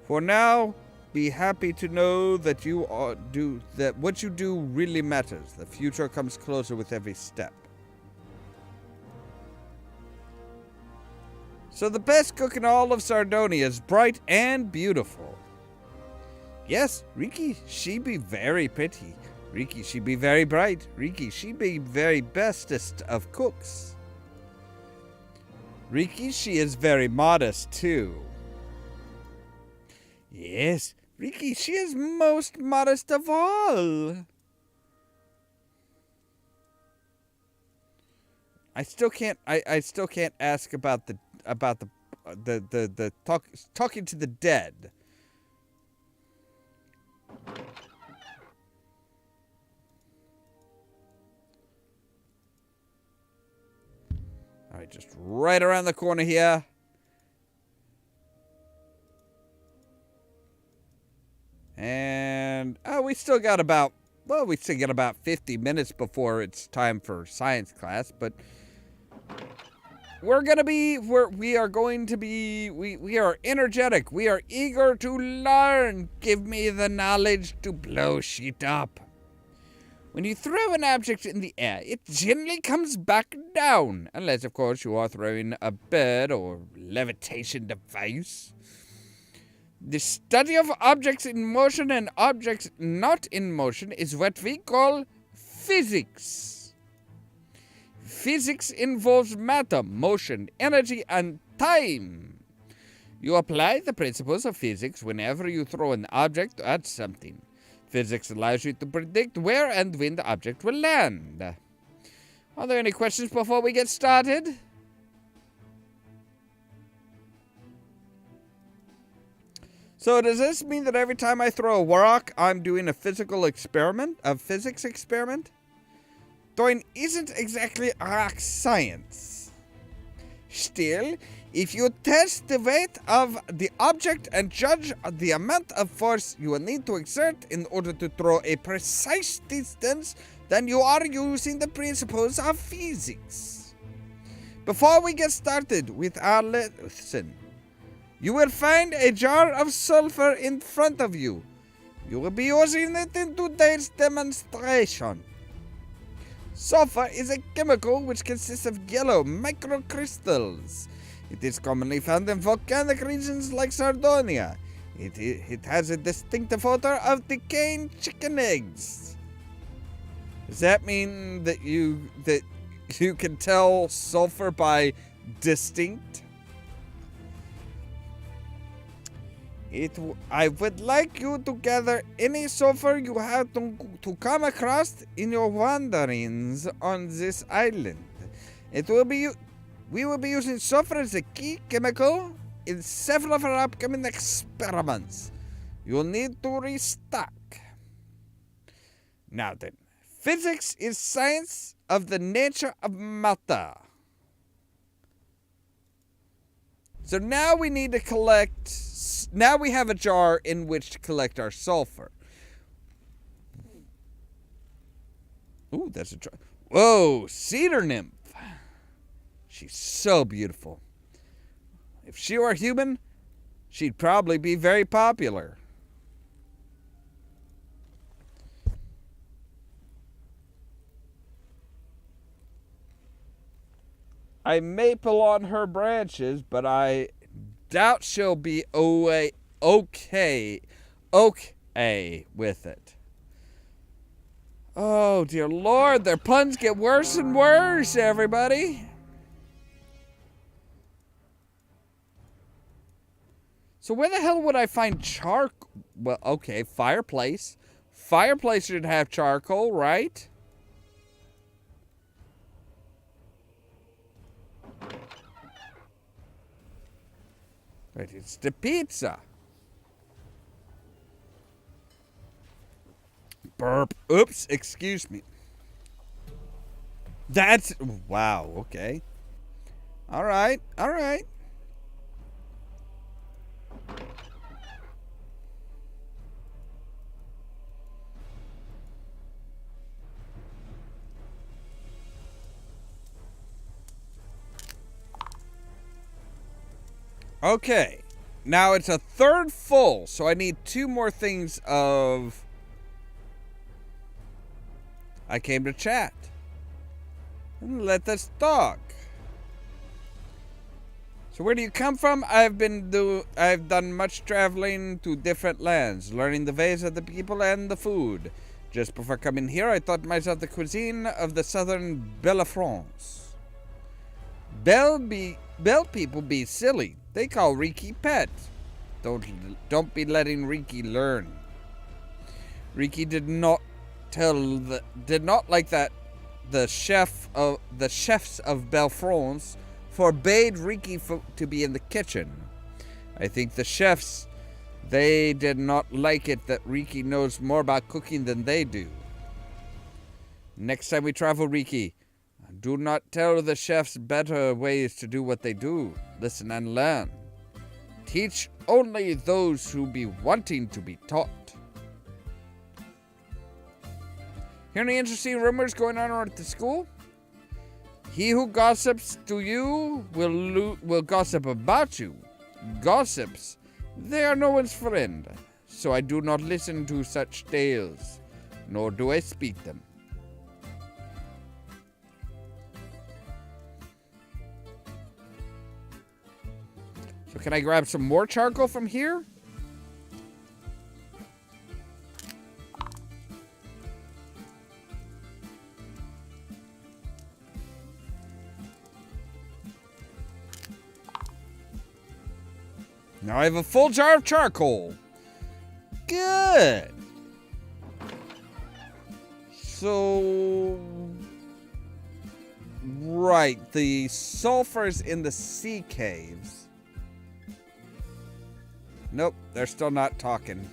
For now, be happy to know that what you do really matters. The future comes closer with every step. So the best cook in all of Sardonia is bright and beautiful. Yes, Riki, she be very pretty. Riki, she be very bright. Riki, she be very bestest of cooks. Riki, she is very modest too. Yes, Riki, she is most modest of all. I still can't ask about the talking to the dead. All right, just right around the corner here. And we still got about 50 minutes before it's time for science class, but we are energetic. We are eager to learn. Give me the knowledge to blow shit up. When you throw an object in the air, it generally comes back down, unless, of course, you are throwing a bird or levitation device. The study of objects in motion and objects not in motion is what we call physics. Physics involves matter, motion, energy, and time. You apply the principles of physics whenever you throw an object at something. Physics allows you to predict where and when the object will land. Are there any questions before we get started? So does this mean that every time I throw a rock, I'm doing a physics experiment? Throwing isn't exactly rock science. Still, if you test the weight of the object and judge the amount of force you will need to exert in order to throw a precise distance, then you are using the principles of physics. Before we get started with our lesson, you will find a jar of sulfur in front of you. You will be using it in today's demonstration. Sulfur is a chemical which consists of yellow microcrystals. It is commonly found in volcanic regions like Sardinia. It has a distinctive odor of decaying chicken eggs. Does that mean that you can tell sulfur by distinct? I would like you to gather any sulfur you have to come across in your wanderings on this island. We will be using sulfur as a key chemical in several of our upcoming experiments. You'll need to restock. Now then, physics is science of the nature of matter. So now we need to collect. Now we have a jar in which to collect our sulfur. Ooh, that's a jar. Whoa, cedar nymph. She's so beautiful. If she were human, she'd probably be very popular. I may pull on her branches, but I doubt she'll be okay with it. Oh, dear Lord, their puns get worse and worse, everybody. So where the hell would I find charcoal? Well, okay, fireplace. Fireplace should have charcoal, right? Right, it's the pizza. Burp. Oops, excuse me. That's... Wow, okay. All right. Okay, now it's a third full, so I need 2 more things of... I came to chat. Let us talk. So where do you come from? I've done much traveling to different lands, learning the ways of the people and the food. Just before coming here, I taught myself the cuisine of the southern Belle France. Belle people be silly. They call Riki pet. Don't be letting Riki learn. Riki did not like that the chefs of Belle France forbade Riki to be in the kitchen. I think the chefs, they did not like it that Riki knows more about cooking than they do. Next time we travel, Riki, do not tell the chefs better ways to do what they do. Listen and learn. Teach only those who be wanting to be taught. Hear any interesting rumors going on at the school? He who gossips to you will gossip about you. Gossips, they are no one's friend, so I do not listen to such tales, nor do I speak them. So can I grab some more charcoal from here? Now I have a full jar of charcoal. Good. So, right, the sulfur's in the sea caves. Nope, they're still not talking.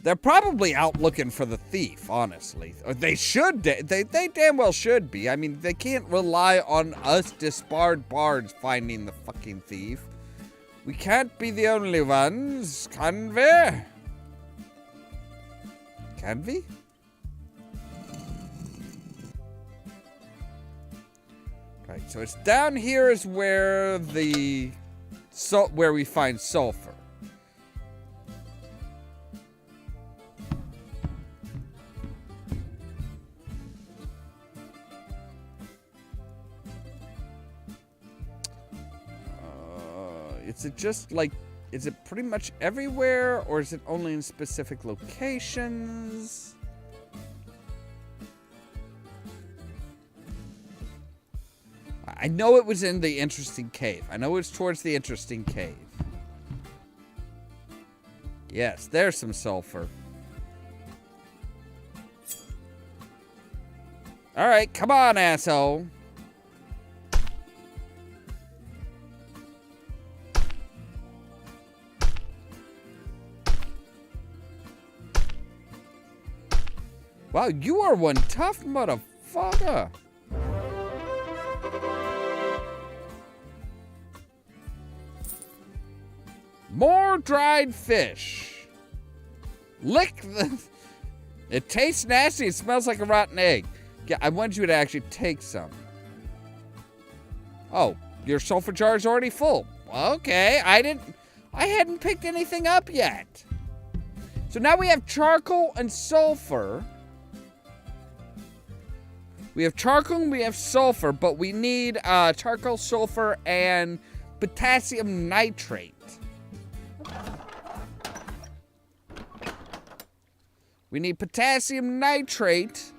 They're probably out looking for the thief, honestly. Or they should. They damn well should be. I mean, they can't rely on us disbarred bards finding the fucking thief. We can't be the only ones, can we? Can we? Right, so it's down here is where the where we find sulfur. Is it just like, is it pretty much everywhere, or is it only in specific locations? I know it was in the interesting cave. I know it's towards the interesting cave. Yes, there's some sulfur. All right, come on, asshole. Wow, you are one tough motherfucker. More dried fish. Lick the... It tastes nasty. It smells like a rotten egg. Yeah, I want you to actually take some. Oh, your sulfur jar is already full. Okay, I hadn't picked anything up yet. So now we have charcoal and sulfur. We have charcoal and we have sulfur, but we need charcoal, sulfur, and potassium nitrate. We need potassium nitrate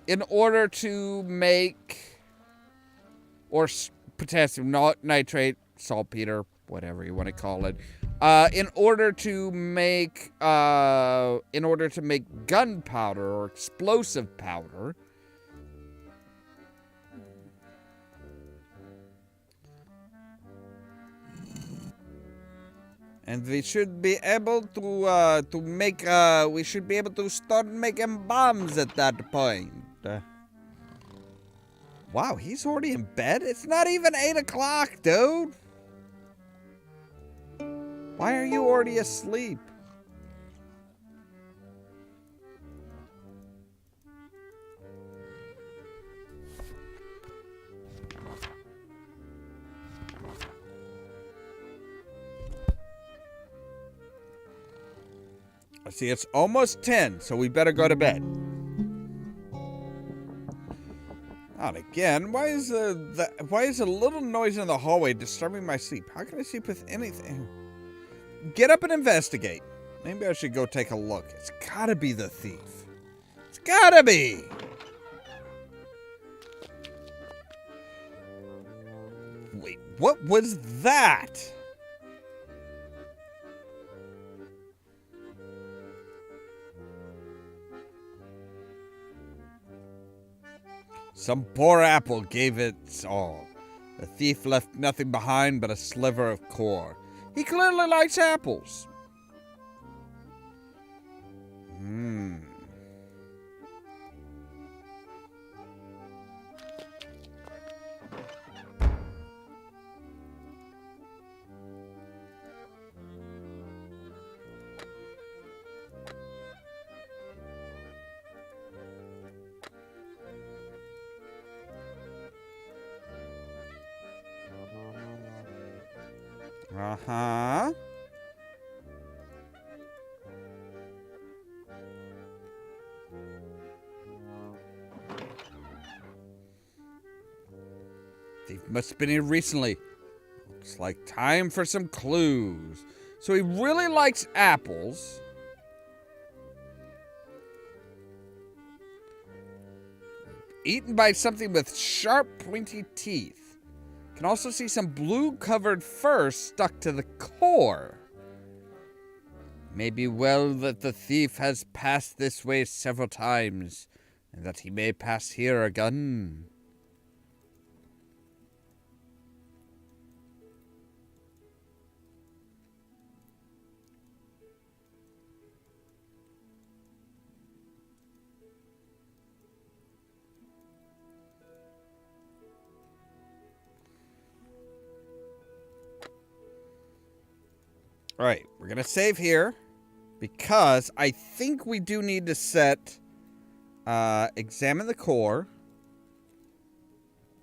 in order to make, or potassium nitrate, saltpeter, whatever you want to call it, in order to make gunpowder or explosive powder. And we should be able to make we should be able to start making bombs at that point. Wow, he's already in bed? It's not even 8 o'clock, dude. Why are you already asleep? I see it's almost 10, so we better go to bed. Not again. Why is a little noise in the hallway disturbing my sleep? How can I sleep with anything? Get up and investigate. Maybe I should go take a look. It's gotta be the thief. It's gotta be! Wait, what was that? Some poor apple gave its all. The thief left nothing behind but a sliver of core. He clearly likes apples. Uh-huh. Thief must have been here recently. Looks like time for some clues. So he really likes apples. Eaten by something with sharp, pointy teeth. Can also see some blue-covered fur stuck to the core. Maybe well that the thief has passed this way several times, and that he may pass here again. All right, we're going to save here because I think we do need to set, examine the core,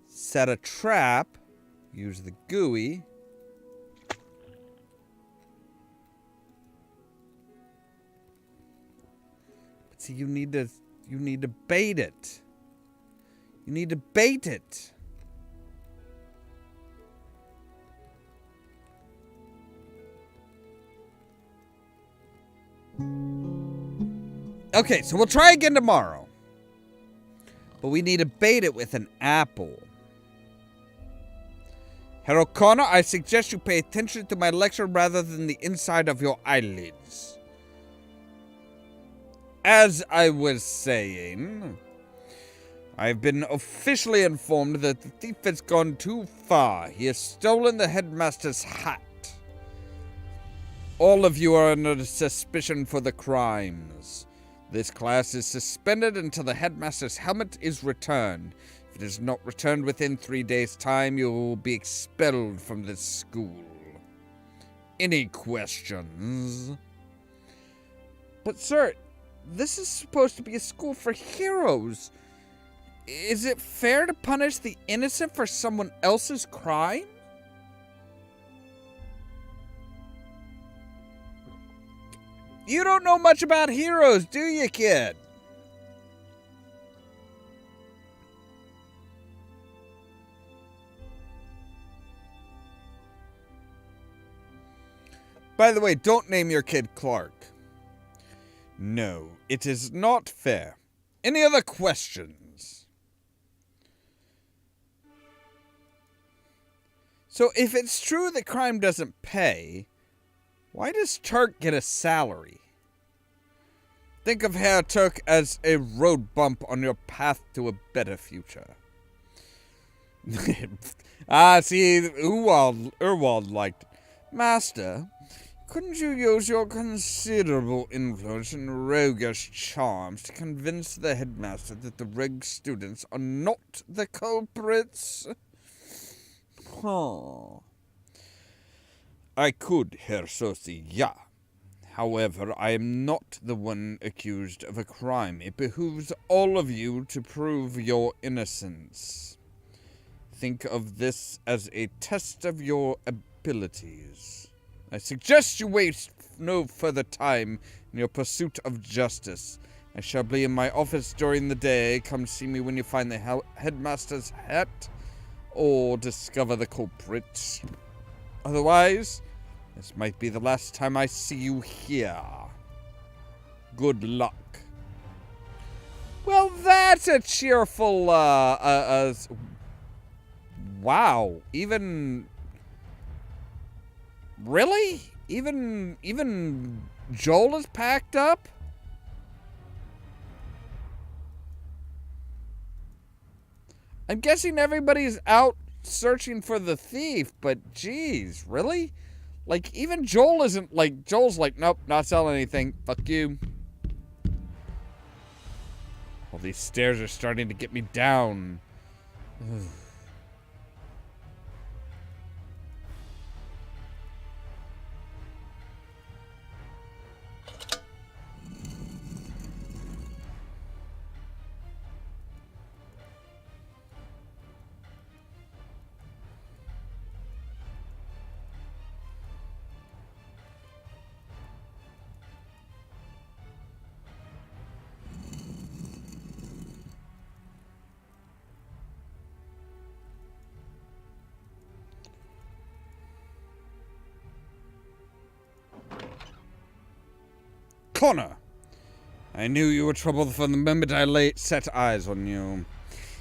set a trap, use the GUI. But see, you need to bait it. You need to bait it. Okay, so we'll try again tomorrow. But we need to bait it with an apple. Herr O'Connor, I suggest you pay attention to my lecture rather than the inside of your eyelids. As I was saying, I've been officially informed that the thief has gone too far. He has stolen the headmaster's hat. All of you are under suspicion for the crimes. This class is suspended until the headmaster's helmet is returned. If it is not returned within 3 days' time, you will be expelled from this school. Any questions? But sir, this is supposed to be a school for heroes. Is it fair to punish the innocent for someone else's crime? You don't know much about heroes, do you, kid? By the way, don't name your kid Clark. No, it is not fair. Any other questions? So if it's true that crime doesn't pay, why does Turk get a salary? Think of Herr Turk as a road bump on your path to a better future. See, Urwald liked it. Master, couldn't you use your considerable influence and roguish charms to convince the headmaster that the rogue students are not the culprits? Huh. I could, Herr Sosi, ja. However, I am not the one accused of a crime. It behooves all of you to prove your innocence. Think of this as a test of your abilities. I suggest you waste no further time in your pursuit of justice. I shall be in my office during the day. Come see me when you find the headmaster's hat or discover the culprit. Otherwise, this might be the last time I see you here. Good luck. Well, that's a cheerful, wow. Even... Really? Even Joel is packed up? I'm guessing everybody's out searching for the thief, but geez, really? Like, even Joel isn't like, Joel's like, nope, not selling anything. Fuck you. All these stairs are starting to get me down. Connor, I knew you were trouble from the moment I set eyes on you.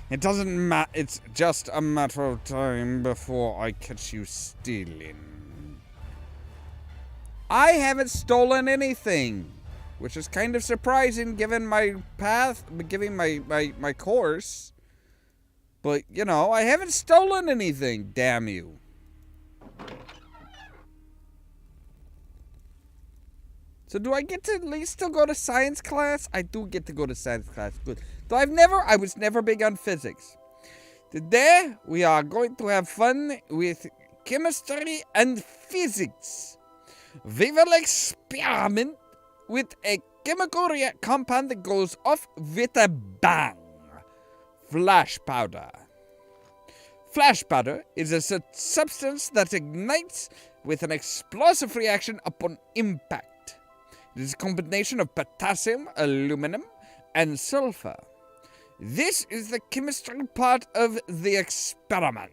It doesn't matter. It's just a matter of time before I catch you stealing. I haven't stolen anything, which is kind of surprising given my path, given my course. But, you know, I haven't stolen anything, damn you. So do I get to at least still go to science class? I do get to go to science class. Good. Though I was never big on physics. Today, we are going to have fun with chemistry and physics. We will experiment with a chemical compound that goes off with a bang. Flash powder. Flash powder is a substance that ignites with an explosive reaction upon impact. It is a combination of potassium, aluminum, and sulfur. This is the chemistry part of the experiment.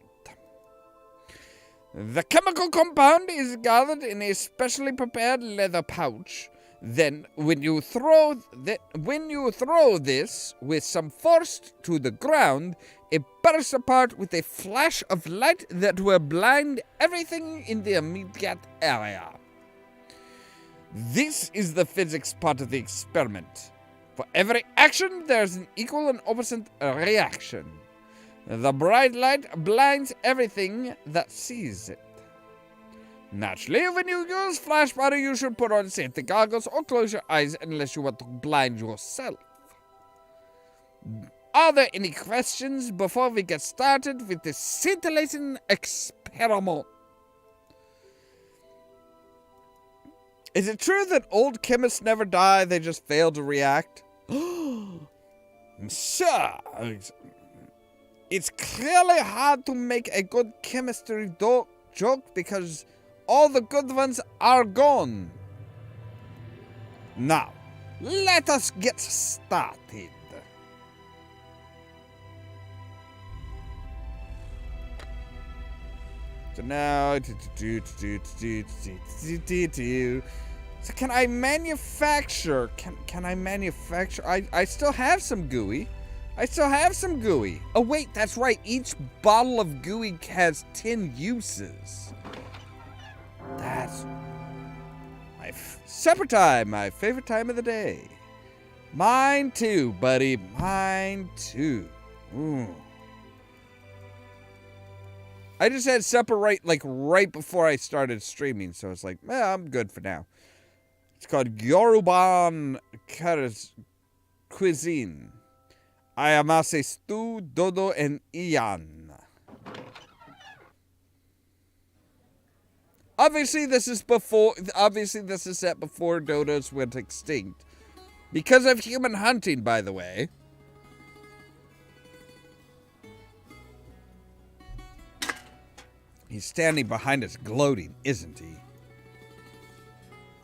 The chemical compound is gathered in a specially prepared leather pouch. Then, when you throw this with some force to the ground, it bursts apart with a flash of light that will blind everything in the immediate area. This is the physics part of the experiment. For every action, there's an equal and opposite reaction. The bright light blinds everything that sees it. Naturally, when you use flash powder, you should put on safety goggles or close your eyes unless you want to blind yourself. Are there any questions before we get started with this scintillating experiment? Is it true that old chemists never die, they just fail to react? Sir, it's clearly hard to make a good chemistry joke because all the good ones are gone. Now, let us get started. So now, so can I manufacture? Can I manufacture? I still have some gooey. Oh wait, that's right. Each bottle of gooey has 10 uses. That's my supper time. My favorite time of the day. Mine too, buddy. Mine too. Ooh. I just had supper right before I started streaming, so it's like, I'm good for now. It's called Yoruban cuisine. I amase stew, dodo, and iyan. Obviously, this is set before dodos went extinct. Because of human hunting, by the way. He's standing behind us gloating, isn't he?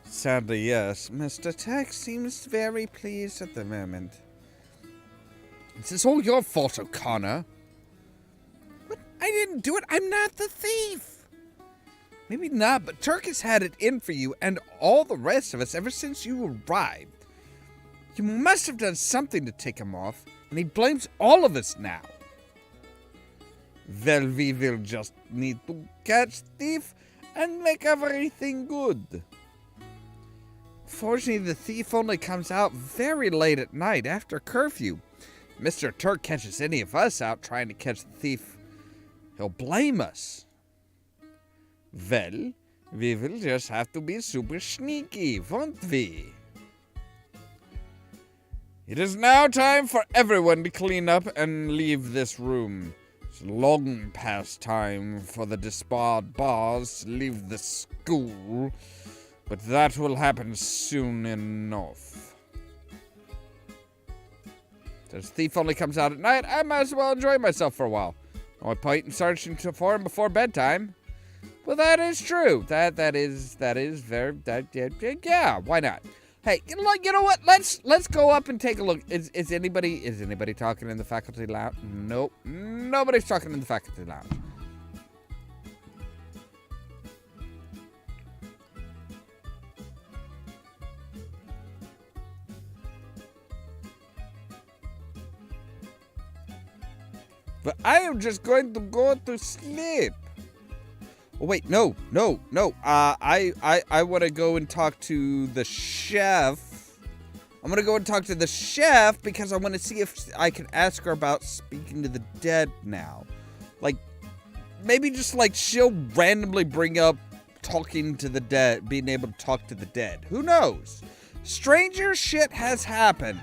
Sadly, yes. Mr. Tech seems very pleased at the moment. It's all your fault, O'Connor. What? I didn't do it. I'm not the thief. Maybe not, but Turk has had it in for you and all the rest of us ever since you arrived. You must have done something to take him off, and he blames all of us now. Well, we will just need to catch thief and make everything good. Fortunately, the thief only comes out very late at night after curfew. Mr. Turk catches any of us out trying to catch the thief, he'll blame us. Well, we will just have to be super sneaky, won't we? It is now time for everyone to clean up and leave this room. It's long past time for the disbarred bars to leave the school, but that will happen soon enough. Since the thief only comes out at night, I might as well enjoy myself for a while. No point in searching for him before bedtime. Well, that is true. That is very, yeah, why not? Hey, you know what? Let's go up and take a look. Is anybody talking in the faculty lounge? Nope. Nobody's talking in the faculty lounge. But I am just going to go to sleep. Oh, wait, no. I want to go and talk to the chef. I'm going to go and talk to the chef because I want to see if I can ask her about speaking to the dead now. Like, maybe just like she'll randomly bring up talking to the dead, being able to talk to the dead. Who knows? Stranger shit has happened.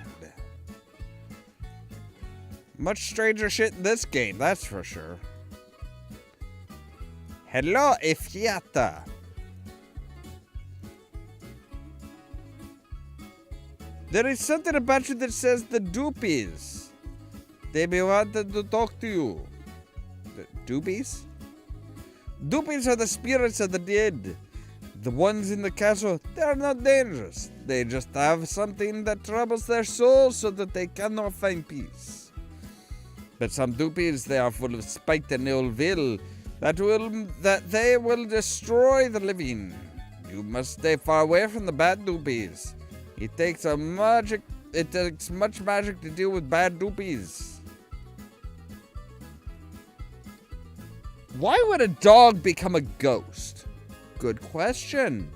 Much stranger shit in this game, that's for sure. Hello, Efiata. There is something about you that says the doopies. They be wanted to talk to you. The doopies? Doopies are the spirits of the dead. The ones in the castle, they are not dangerous. They just have something that troubles their souls so that they cannot find peace. But some doopies, they are full of spite and ill will. That they will destroy the living. You must stay far away from the bad doopies. It takes much magic to deal with bad doopies. Why would a dog become a ghost? Good question.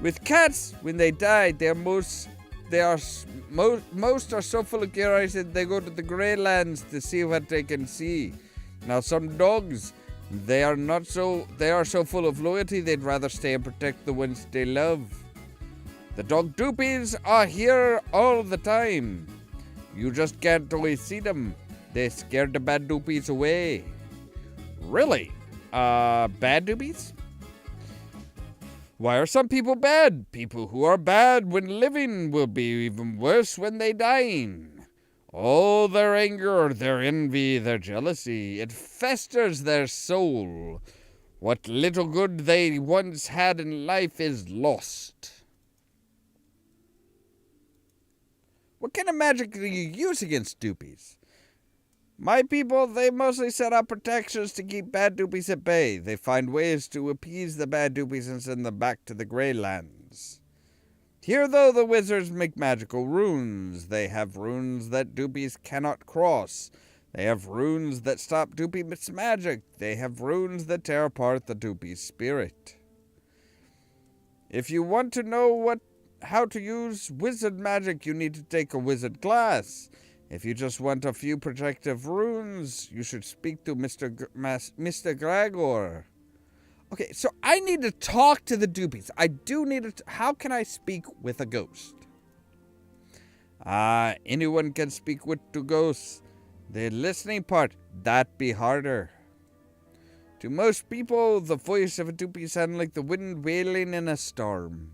With cats, when they die, most are so full of curiosity they go to the grey lands to see what they can see. Now some dogs, they are so full of loyalty they'd rather stay and protect the ones they love. The dog doopies are here all the time. You just can't always see them. They scared the bad doopies away. Really? Bad doopies? Why are some people bad? People who are bad when living will be even worse when they dying. All their anger, their envy, their jealousy, it festers their soul. What little good they once had in life is lost. What kind of magic do you use against doopies? My people, they mostly set up protections to keep bad doopies at bay. They find ways to appease the bad doopies and send them back to the Grey Lands. Here, though, the wizards make magical runes. They have runes that doopies cannot cross. They have runes that stop doopies' magic. They have runes that tear apart the doopie's spirit. If you want to know how to use wizard magic, you need to take a wizard class. If you just want a few protective runes, you should speak to Mr. Gregor. Okay, so I need to talk to the doopies. I do need to... How can I speak with a ghost? Anyone can speak to ghosts. The listening part, that be harder. To most people, the voice of a doopie sounds like the wind wailing in a storm.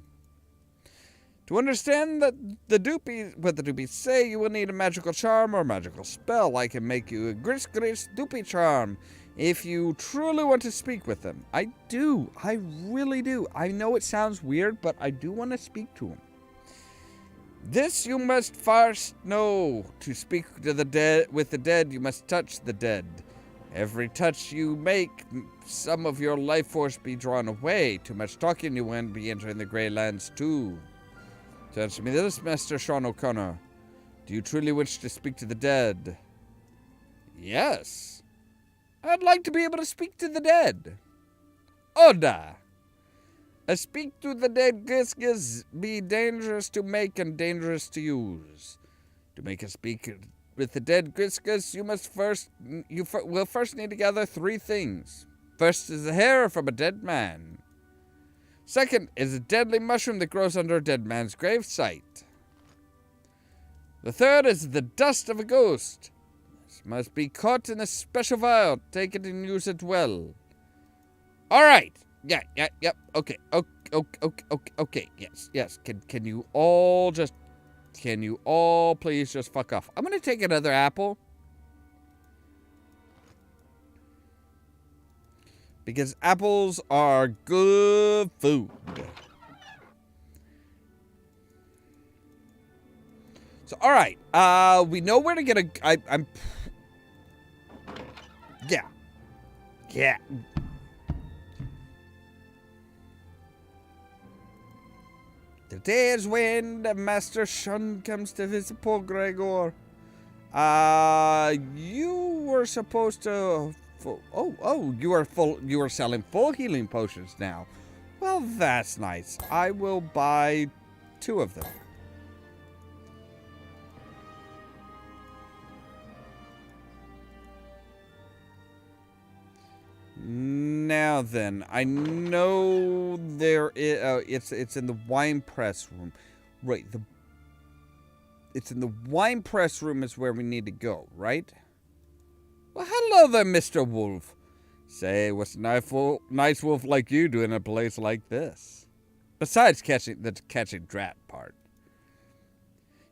To understand what the doopies say, you will need a magical charm or magical spell. I can make you a gris doopie charm if you truly want to speak with them. I do. I really do. I know it sounds weird, but I do want to speak to them. This you must first know. To speak to the dead with the dead, you must touch the dead. Every touch you make, some of your life force be drawn away. Too much talking, you won't be entering the Grey Lands too. To answer me this, Master Sean O'Connor. Do you truly wish to speak to the dead? Yes. I'd like to be able to speak to the dead. Oda. A speak to the dead gizgiz be dangerous to make and dangerous to use. To make a speak with the dead Griskus, will first need to gather 3 things. First is the hair from a dead man. Second is a deadly mushroom that grows under a dead man's gravesite. The third is the dust of a ghost. This must be caught in a special vial. Take it and use it well. All right. Yeah. Okay. Okay. Yes. Can you all please just fuck off? I'm gonna take another apple. Because apples are good food. So, all right. We know where to get I'm. Yeah. The day is when the Master Shun comes to visit poor Gregor. You were supposed to. You are selling full healing potions now. Well, that's nice. I will buy 2 of them. Now then, I know there is. It's in the wine press room, right? It's in the wine press room is where we need to go, right? Well, hello there, Mr. Wolf. Say, what's a nice wolf like you do in a place like this? Besides catching drat part.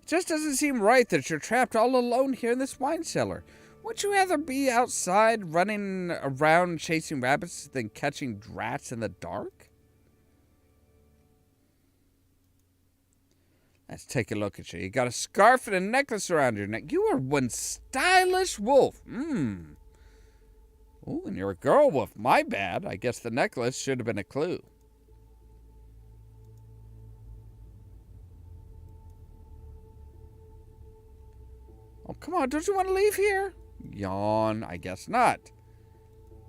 It just doesn't seem right that you're trapped all alone here in this wine cellar. Wouldn't you rather be outside running around chasing rabbits than catching drats in the dark? Let's take a look at you. You got a scarf and a necklace around your neck. You are one stylish wolf. Oh, and you're a girl wolf. My bad. I guess the necklace should have been a clue. Oh, come on. Don't you want to leave here? Yawn. I guess not.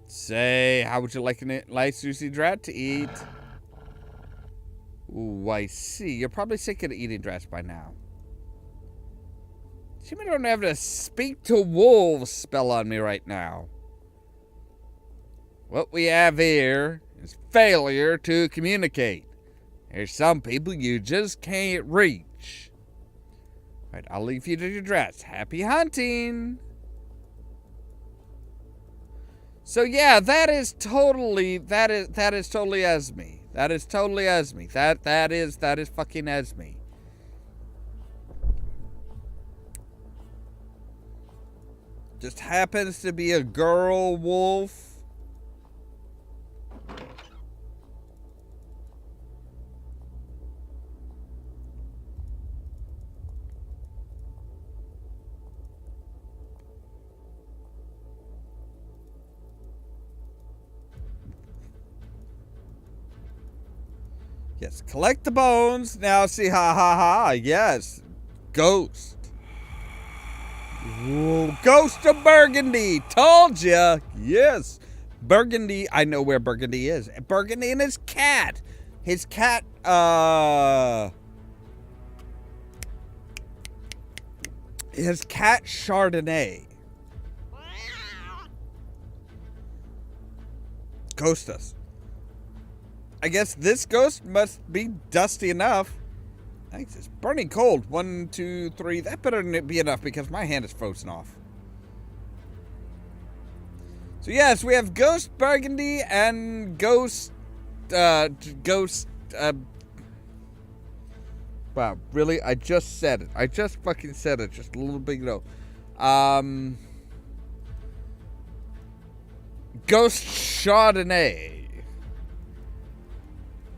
Say, how would you like a nice juicy drat to eat? Ooh, I see. You're probably sick of eating drats by now. You don't have to speak to wolves spell on me right now. What we have here is failure to communicate. There's some people you just can't reach. Right, I'll leave you to your drats. Happy hunting. So yeah, that is totally Esme. That is totally Esme. That is fucking Esme. Just happens to be a girl wolf. Yes, collect the bones. Now see, ha. Yes, ghost. Ooh, ghost of Burgundy. Told ya. Yes, Burgundy. I know where Burgundy is. Burgundy and his cat. His cat. His cat Chardonnay. Ghost us. I guess this ghost must be dusty enough. Thanks, it's burning cold. 1, 2, 3. That better be enough because my hand is frozen off. So yes, we have Ghost Burgundy and Ghost... Wow, really? I just said it. I just fucking said it. Just a little bit ago. Ghost Chardonnay.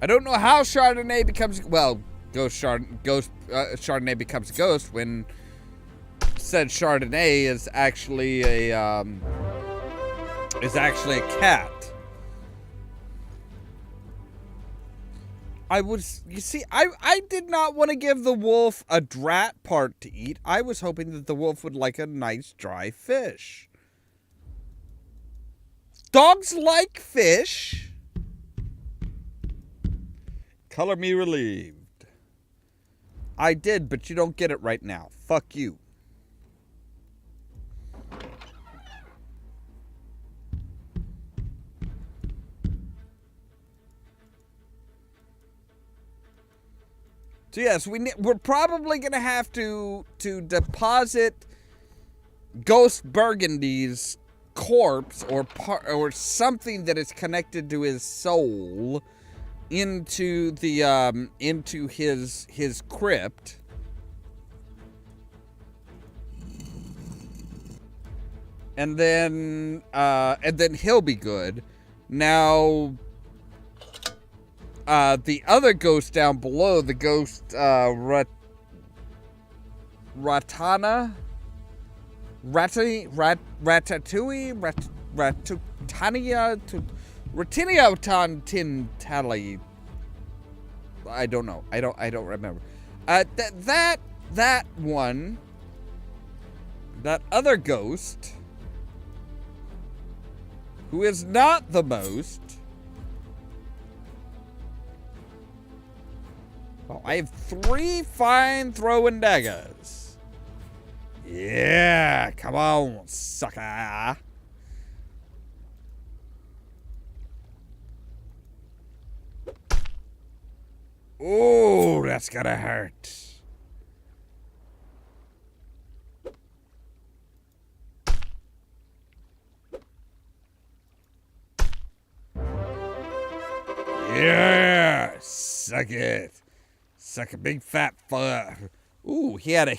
I don't know how Chardonnay becomes... Well, Chardonnay becomes a ghost when said Chardonnay is actually a cat. I did not want to give the wolf a drat part to eat. I was hoping that the wolf would like a nice dry fish. Dogs like fish. Color me relieved. I did, but you don't get it right now. Fuck you. So yes, we're probably gonna have to deposit Ghost Burgundy's corpse or something that is connected to his soul into the into his crypt. And then he'll be good. Now the other ghost down below, the ghost Ratatouille, Ratiniotantintali. I don't know. I don't remember. That one, that other ghost, who is not the most. Well, I have 3 fine throwing daggers. Yeah, come on, sucker. Oh, that's gonna hurt. Yeah, suck it. Suck a big fat fuck. Ooh, he had a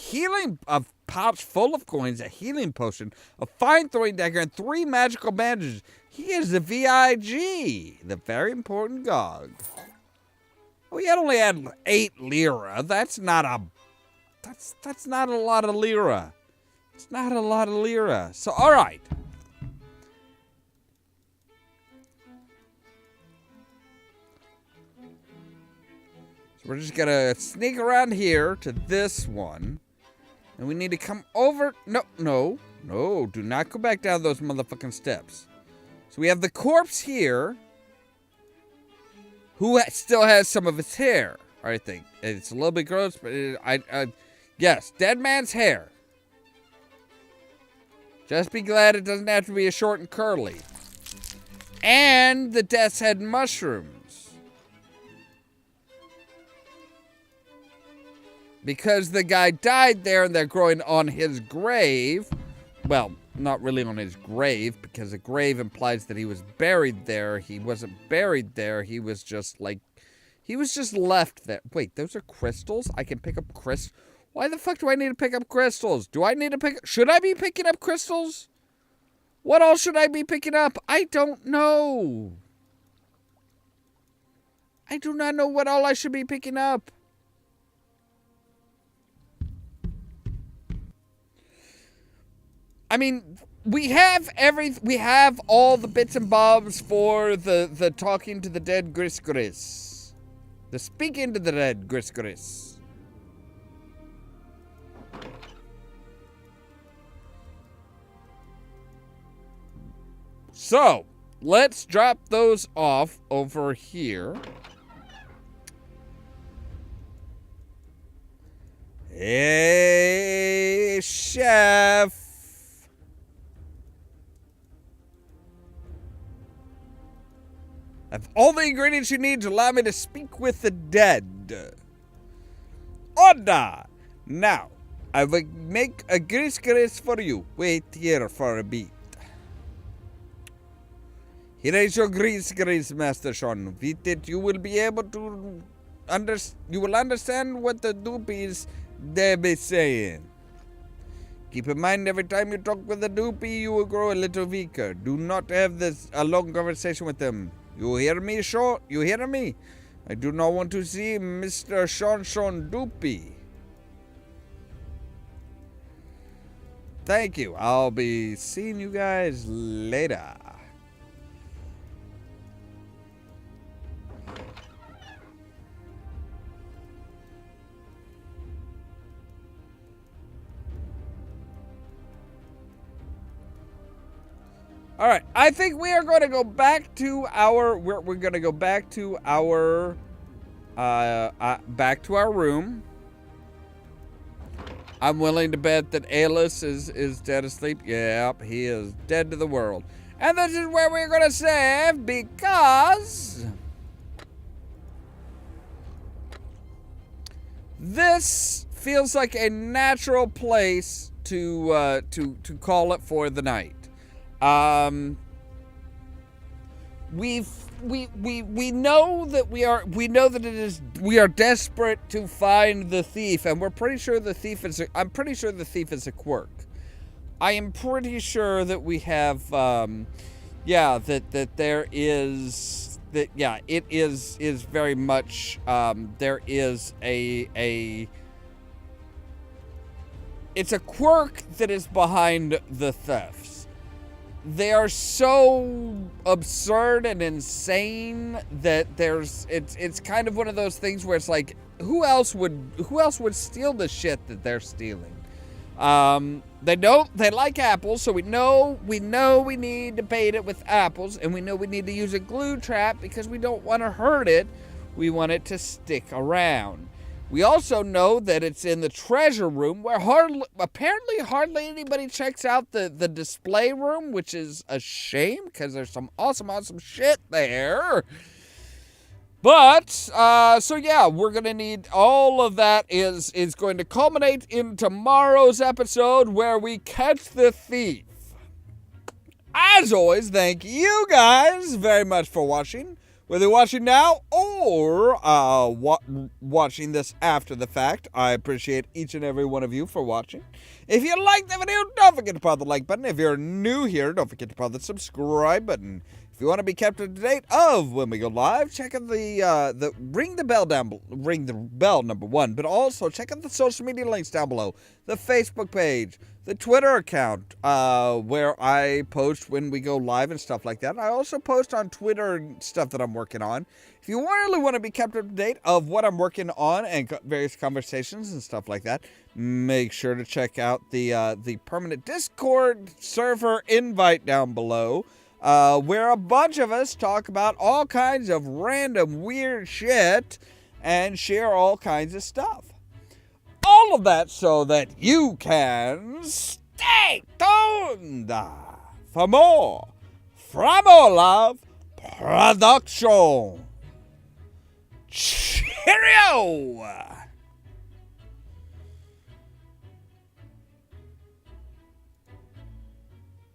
pouch full of coins, a healing potion, a fine throwing dagger, and 3 magical bandages. He is the VIG, the very important Gog. We only had 8 lira. That's not a lot of lira. It's not a lot of lira. So, all right. So we're just gonna sneak around here to this one, and we need to come over. No, do not go back down those motherfucking steps. So we have the corpse here, who still has some of his hair. I think it's a little bit gross, but yes, dead man's hair. Just be glad it doesn't have to be a short and curly. And the death's head mushrooms. Because the guy died there and they're growing on his grave. Well, not really on his grave, because a grave implies that he was buried there. He wasn't buried there. He was just left there. Wait, those are crystals? I can pick up crystals? Why the fuck do I need to pick up crystals? Should I be picking up crystals? What else should I be picking up? I don't know. I do not know what all I should be picking up. I mean, we have all the bits and bobs for the talking to the dead Gris. The speaking to the dead Gris. So, let's drop those off over here. Hey, chef. I have all the ingredients you need to allow me to speak with the dead. Order! Now, I will make a gris for you. Wait here for a bit. Here is your gris, Master Sean. With it, you will be able to understand what the doopies they be saying. Keep in mind, every time you talk with a doopie, you will grow a little weaker. Do not have a long conversation with them. You hear me, Sean? You hear me? I do not want to see Mr. Sean Doopy. Thank you. I'll be seeing you guys later. All right, I think we are going to go back to our. We're going to go back to our. Back to our room. I'm willing to bet that Alice is dead asleep. Yep, he is dead to the world. And this is where we're going to save because this feels like a natural place to call it for the night. We know that we are desperate to find the thief, and I'm pretty sure the thief is a quirk. I am pretty sure that we have it is very much there is it's a quirk that is behind the thefts. They are so absurd and insane that it's kind of one of those things where it's like, who else would steal the shit that they're stealing? They like apples, so we know we need to bait it with apples, and we know we need to use a glue trap because we don't want to hurt it. We want it to stick around. We also know that it's in the treasure room, where apparently hardly anybody checks out the display room, which is a shame because there's some awesome shit there. But, we're going to need all of that is going to culminate in tomorrow's episode where we catch the thief. As always, thank you guys very much for watching. Whether you're watching now or watching this after the fact, I appreciate each and every one of you for watching. If you liked the video, don't forget to pound the like button. If you're new here, don't forget to pound the subscribe button. If you want to be kept up to date of when we go live, check out the ring the bell number one, but also check out the social media links down below, the Facebook page, the Twitter account, where I post when we go live and stuff like that. I also post on Twitter and stuff that I'm working on. If you really want to be kept up to date of what I'm working on and various conversations and stuff like that, make sure to check out the permanent Discord server invite down below. Where a bunch of us talk about all kinds of random weird shit and share all kinds of stuff. All of that so that you can stay tuned for more from Ollamh Production. Cheerio!